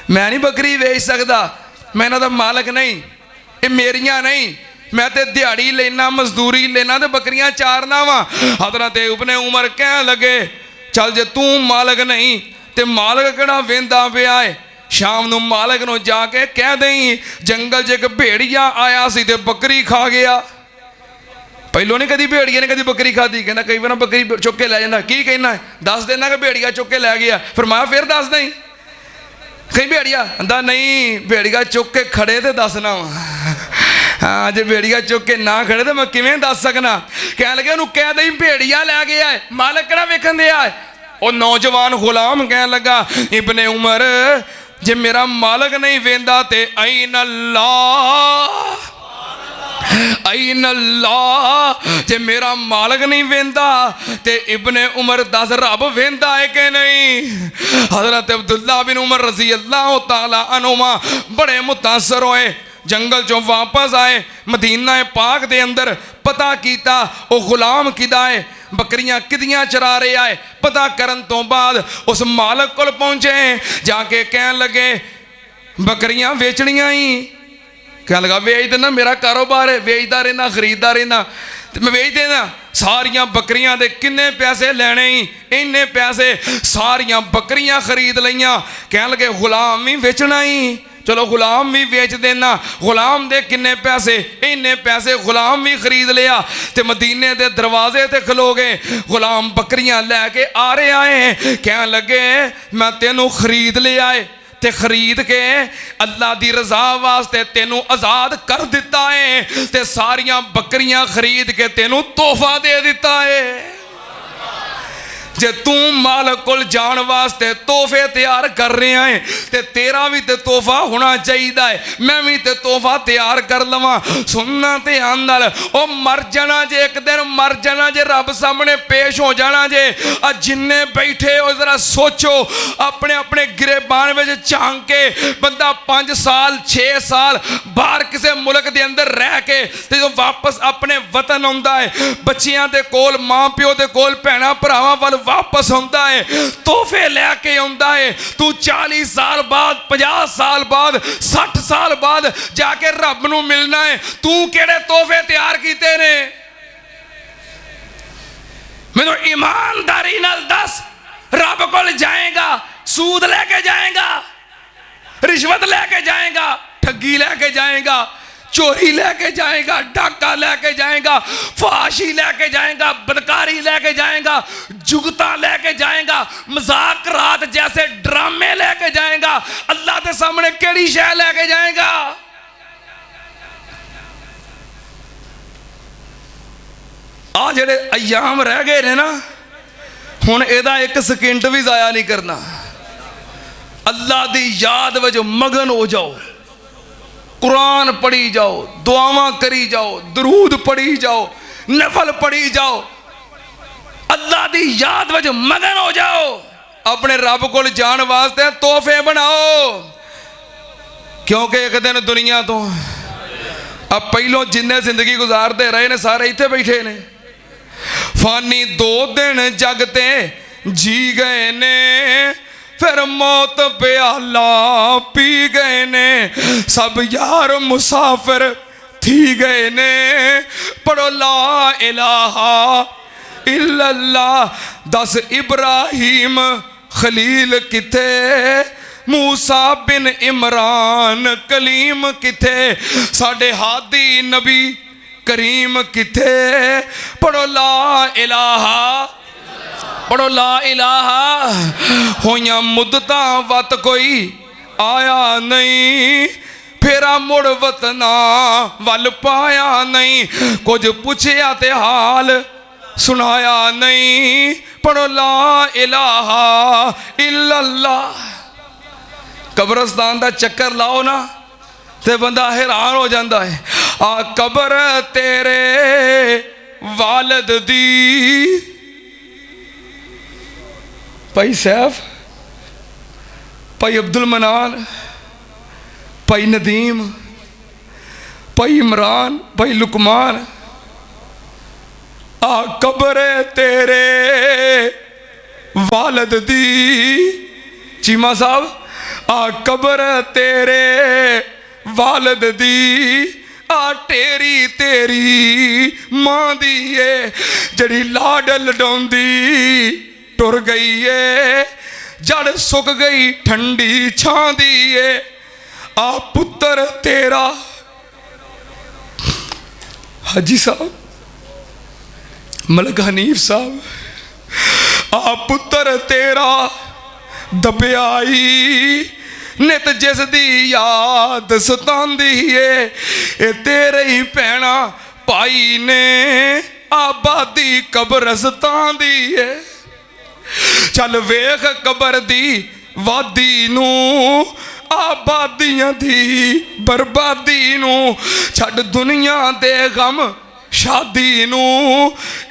मैं नहीं बकरी वेच सकदा, मैं इन्हां दा मालक नहीं, ये मेरियां नहीं, मैं तो दिहाड़ी लेना मजदूरी लेना तो बकरियां चारना वा। हज़रत इब्ने उमर कह लगे चल जे तू मालक नहीं तो मालक किहड़ा वेंदा पिया है, शाम नूं मालक नूं जाके कह दई जंगल च एक भेड़िया आया सी ते बकरी खा गया। पहलों नहीं कभी भेड़िया ने कभी बकरी खाधी, कहना कई बार बकरी चुक के लै जाता, की कहना है दस देना कि भेड़िया चुक के लै गया, फरमाया फिर दस दई, कहीं भेड़िया कहता नहीं भेड़िया चुक के खड़े तो दसना वा, हाँ जे भेड़िया चुक के ना खड़े तो मैं किवें दस सकना। कह लगे उन्होंने कह दई भेड़िया लै गया है, मालक किहड़ा वेखण दिया है। वो नौजवान गुलाम कह लगा इब्ने उमर जे मेरा मालक नहीं वेंदा ते ऐन अल्लाह, ऐन अल्लाह, जे मेरा मालक नहीं वेंदा ते इब्ने उमर दस रब वेंदा है कि नहीं। हज़रत अब्दुल्ला बिन उमर रज़ी अल्लाह ताला अन्हुमा बड़े मुतासर होए, जंगल चो वापस आए, मदीना पाक दे अंदर पता किया वो गुलाम किदा है, बकरियां किदियां चरा रहा है, पता करन तो बाद उस मालक को पहुंचे, जाके कह लगे बकरियां बेचनियां ही, कह लगा वेच देना, मेरा कारोबार है, वेचता रहना खरीदता रहना, मैं वेच देना। सारियां बकरियां दे किन्ने पैसे लेने ही, इन्ने पैसे, सारियां बकरियां खरीद लियां। कह लगे गुलाम भी बेचना ही, चलो गुलाम भी बेच देना, गुलाम दे किन्ने पैसे, इन्ने पैसे गुलाम भी खरीद लिया, ते मदीने दे दरवाजे ते खलो गए, गुलाम बकरियां लैके आ रहे आए, कह लगे मैं तेनों खरीद लिया है, ते खरीद के अल्लाह दी रजा वास्ते तेनू आज़ाद कर दिता है ते सारियां बकरियां खरीद के तेनू तोहफा दे दिता है। जे तू मालिक कोल जान वास्ते तोहफे तैयार कर रहा है ते तेरा भी ते तोहफा होना चाहिए है, मैं भी ते तोहफा तैयार कर लवां। सुनना ध्यान नाल, ओ मर जाना जे, एक दिन मर जाना जे, रब सामने पेश हो जाना जे। जिन्ने बैठे हो जरा सोचो, अपने अपने गिरेबान में झांक के बंदा 5 साल 6 साल बाहर किसी मुल्क के अंदर रह के ते जो वापस अपने वतन आउंदा है, बच्चियां दे कोल, मां प्यो दे कोल, भैणां भरावां वाल वापस आउंदा है, तोहफे लैके आउंदा है। तू 40 साल बाद, 50 साल बाद, 60 साल बाद जाके रब नूं मिलना है। तू केड़े तोहफे तैयार कीते ने? मैनूं ईमानदारी नाल दस, रब कोल जाएगा सूद लेके जाएगा, रिश्वत लेके जाएगा, ठगी लेके जाएगा, चोरी लेके जाएगा, डाका लेके जाएगा, फाशी लेके जाएगा, बदकारी लेके जाएगा, जुगता लेके जाएगा, मजाक रात जैसे ड्रामे लेके जाएगा। अल्लाह के सामने केड़ी शय लेके जाएगा? आ जेड़े अयाम रह गए ने ना, हुण एदा एक सेकंड भी जाया नहीं करना। अल्लाह दी याद विच मगन हो जाओ, कुरान पढ़ी जाओ, दुआवां करी जाओ, दरूद पढ़ी जाओ, नफल पढ़ी जाओ, अल्लाह दी याद विच मगन हो जाओ। अपने रब कोल जान वास्ते तोहफे बनाओ, क्योंकि एक दिन दुनिया तो अब पहलों जिन्ने जिंदगी गुजारते रहे ने सारे इत्थे बैठे ने। फानी 2 दिन जगते जी गए ने, फिर मौत प्याला पी गए ने, सब यार मुसाफिर थी गए ने। पढ़ो ला इलाहा इल्लल्लाह। 10 इब्राहिम खलील किथे, मूसा बिन इमरान कलीम किथे, साडे हादी नबी करीम किथे। पढ़ो ला इलाहा, पढ़ो ला इलाहा। होइयां मुद्दतां वत कोई आया नहीं, फेरा मुड़ वतना वल पाया नहीं, कुछ पुछया ते हाल सुनाया नहीं। पढ़ो ला इलाहा इल्लल्लाह। कब्रस्तान दा चक्कर लाओ ना ते बंदा हैरान हो जाता है। आ कबर तेरे वालिद दी, भाई सैफ, भाई अब्दुल मनान, भाई नदीम, भाई इमरान, भाई लुकमान। आ कबर तेरे वालिद दी, चीमा साहब, आ कबर तेरे वालिद दी, आ टेरी तेरी मां दी है, जड़ी लाड लडाउंदी टुर गई है, जड़ सुक गई ठंडी छां दी है। आ पुत्र तेरा, हाजी साहब, मलक हनीफ साहब, आ पुत्र तेरा दबियाई, नित जिस दी याद सतांदी है, ए तेरे ही भैणा भाई ने आबादी कब्रस्तान दी है। चल वेख कबर दी वादी नू, आबादियां दी बर्बादी नू, छड़ दुनिया दे गम शादी नू,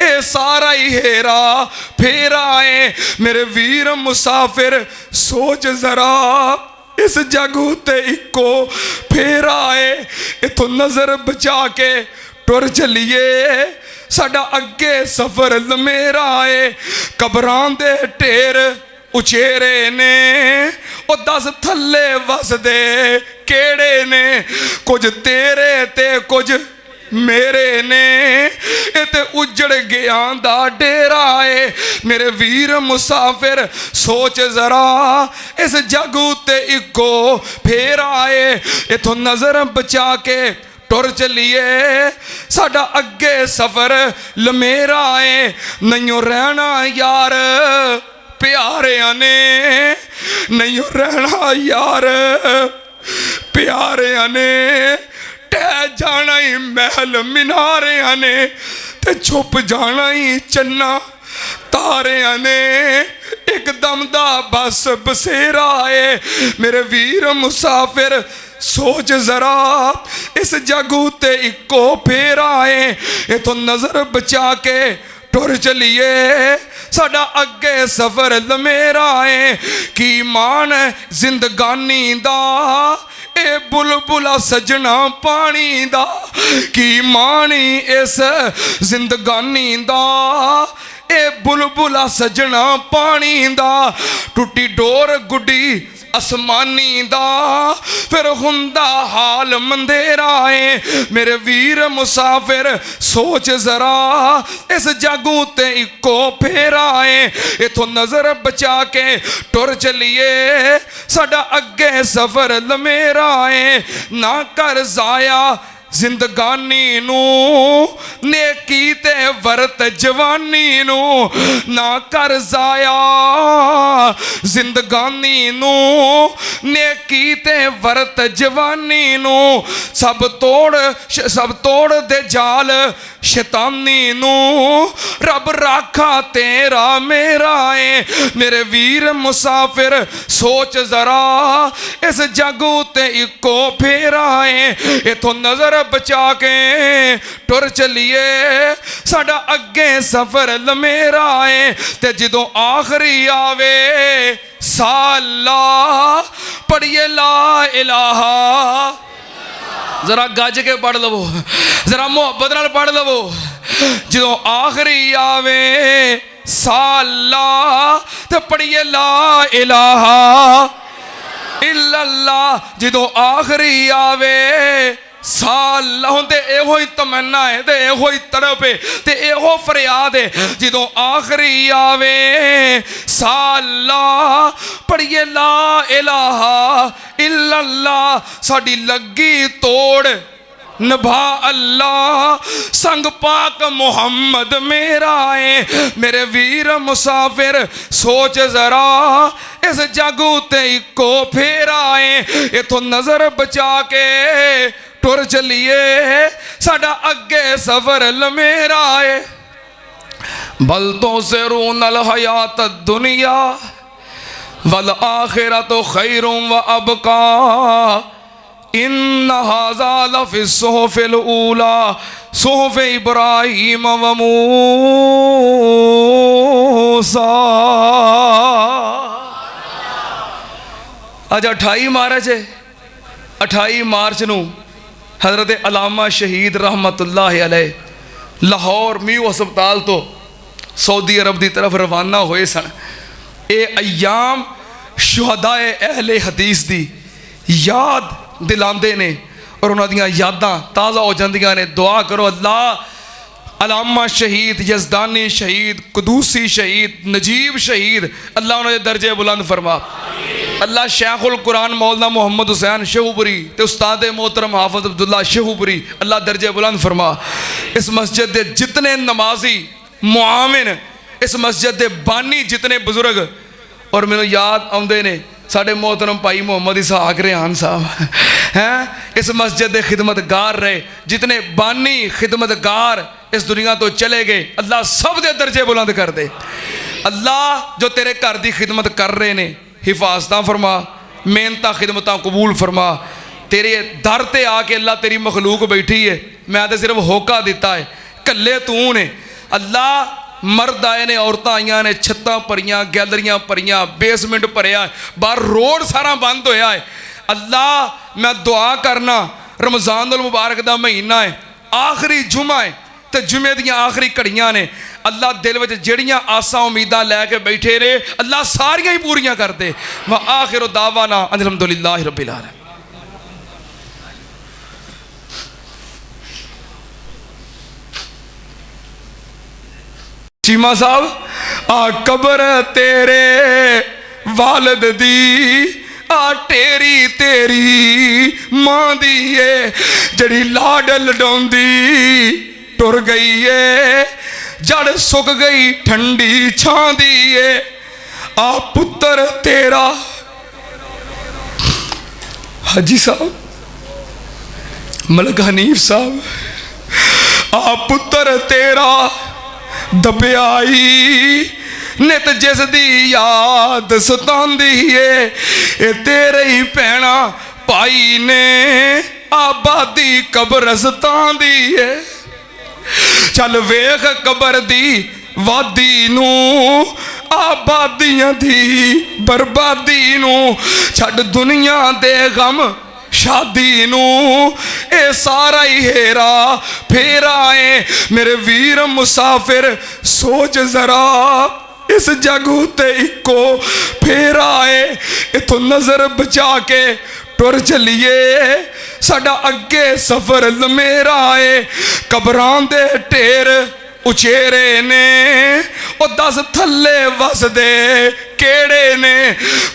ए सारा ही हेरा फेरा है। मेरे वीर मुसाफिर सोच जरा, इस जग उत्ते इको फेरा है। इथों नजर बचा के टुर चलिए, साडा अगे सफर लमेरा है। कबरां दे ढेर उचेरे ने, ओ 10 थल्ले वसदे केड़े ने, कुछ तेरे ते कुछ मेरे ने, इते उजड़ गया दा डेरा है। मेरे वीर मुसाफिर सोच जरा, इस जग उत्ते इको फेरा है। इथों नजर बचा के टुर चलिए, साडा अगे सफर लमेरा है। नहीं रहना यार प्यारिया ने, नहीं रहना यार प्यारिया ने टह जाना ही महल मीनारिया ने ते छुप जाना ही चन्ना तारिया ने एकदम दा बस बसेरा है मेरे वीर मुसाफिर सोच जरा इस जगू ते इको फेरा है इथों नजर बचा के टुर चलिए साडा अगे सफर लमेरा है की मान जिंदगानी दा ए बुलबुला सजना पानी दा की मानी इस जिंदगानी दा ए बुलबुला सजना पानी दा टुटी डोर गुड्डी आसमानी दा फिर हुंदा हाल मंदेरा है मेरे वीर मुसाफिर सोच जरा इस जागू ते इको फेरा है इथों नजर बचा के टुर चलिए साडा अगे सफर लमेरा है ना कर जाया जिंदगानी नू नेकी ते वरत जवानी नू ना कर जाया जिंदगानी नू नेकी ते वरत जवानी नू सब तोड़ दे जाल शैतानी नू रब राखा तेरा मेरा है मेरे वीर मुसाफिर सोच जरा इस जगू ते इको फेरा है इथों नजर बचा के टुर चलिए साडा अगे सफर लमेरा है ते जदों आखिरी आवे साला पढ़िए ला इलाहा जरा गज के पढ़ लवो जरा मुहब्बत नाल पढ़ लवो जदों आखिरी आवे साला ते पढ़िए ला इलाहा इल्लल्लाह जदों आखिरी आवे साल होंदे एहो ही तमन्ना है ते एहो ही तड़प है ते एहो फरियाद है जदों आखिरी आवे साला पढ़िए ला इलाहा इल्लल्लाह साडी लगी तोड़ नभा अल्लाह संग पाक मोहम्मद मेरा है मेरे वीर मुसाफिर सोच जरा इस जागू ते इको फेरा है इथों नजर बचा के टुर चलिए साडा अगे सफर लमेरा है बल तो से रूनल हयात दुनिया वल आखिरत खैरुम व अबका इन्न हाज़ा लफ़ी सुहुफ़िल ऊला सुहुफ़ इब्राहीम व मूसा। आज 28 मार्च है 28 मार्च नू हज़रत अलामा शहीद रहमतुल्लाह अलैह लाहौर म्यू अस्पताल तो सऊदी अरब की तरफ रवाना होए सन। ये अयाम शुहदाए अहले हदीस की याद दिलाते ने और उन्होंने यादां ताज़ा हो जांदियां ने। दुआ करो अल्लाह अलामा शहीद यज़दानी शहीद कुदूसी शहीद नजीब शहीद अल्लाह उन्होंने दर्जे बुलंद फरमा। अल्लाह शेखुल कुरान मौलाना मोहम्मद हुसैन शेहूपुरी ते उस्ताद मोहतरम हाफिज अब्दुल्ला शेहूपुरी अल्लाह दर्जे बुलंद फरमा। इस मस्जिद के जितने नमाजी मुआविन इस मस्जिद के बानी जितने बुजुर्ग और मैनू याद आउंदे ने साढ़े मोहतरम भाई मोहम्मद इसहाक रेहान साहब हैं इस मस्जिद के खिदमतगार रहे जितने बानी खिदमतगार इस दुनिया तो चले गए अल्लाह सब दे दर्जे बुलंद कर दे। अल्लाह जो तेरे घर की खिदमत कर रहे ने हिफाजत फरमा मेहनत खिदमत कबूल फरमा। तेरे दर ते आके अल्लाह तेरी मखलूक बैठी है मैं तो सिर्फ होका दिता है कल्ले तू ने। अल्लाह मर्द आए ने औरतां आईयां ने छत्तां भरियां गैलरियां भरियां बेसमेंट भरिया बाहर रोड सारा बंद होया है। अल्लाह मैं दुआ करना रमज़ान उल मुबारक का महीना है आखिरी जुमा है तो जुमे दियां आखिरी घड़ियां ने अल्लाह दिल में जड़ियाँ आसा उम्मीदां लैके बैठे रहे अल्लाह सारियां ही पूरियां कर दे। व आखिर दावाना अल्हम्दुलिल्लाहि रब्बिल आलमीन। चीमा साहब आ कबर तेरे वालद दी आ टेरी तेरी मां दी है जड़ी लाड लडौंदी टुर गई है जड़ सुक गई ठंडी छां दी है आ पुत्र तेरा हाजी साहब मलक हनीफ साहब, आ पुत्र तेरा दबियाई नित जिस दी याद सतांदी है, ये तेरे ही भैणा भाई ने आबादी कब्रस्तान दी है। चल वेख कबर दी वादी नू, आबादियां दी बर्बादी नू, छड़ दुनिया दे गम शादी नू, ए सारा ही हेरा फेरा है। मेरे वीर मुसाफिर सोच जरा, इस जग उत्ते इको फेरा है। इथों नजर बचा के टुर चलिए, साडा अगे सफर लमेरा है। कबरां दे ढेर उचेरे ने, ओ दस थल्ले वसदे केड़े ने,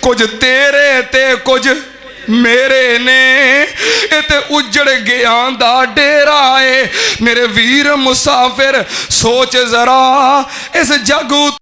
कुछ तेरे ते कुछ मेरे ने, इते उजड़ गया दा डेरा है। मेरे वीर मुसाफिर सोच जरा, इस जग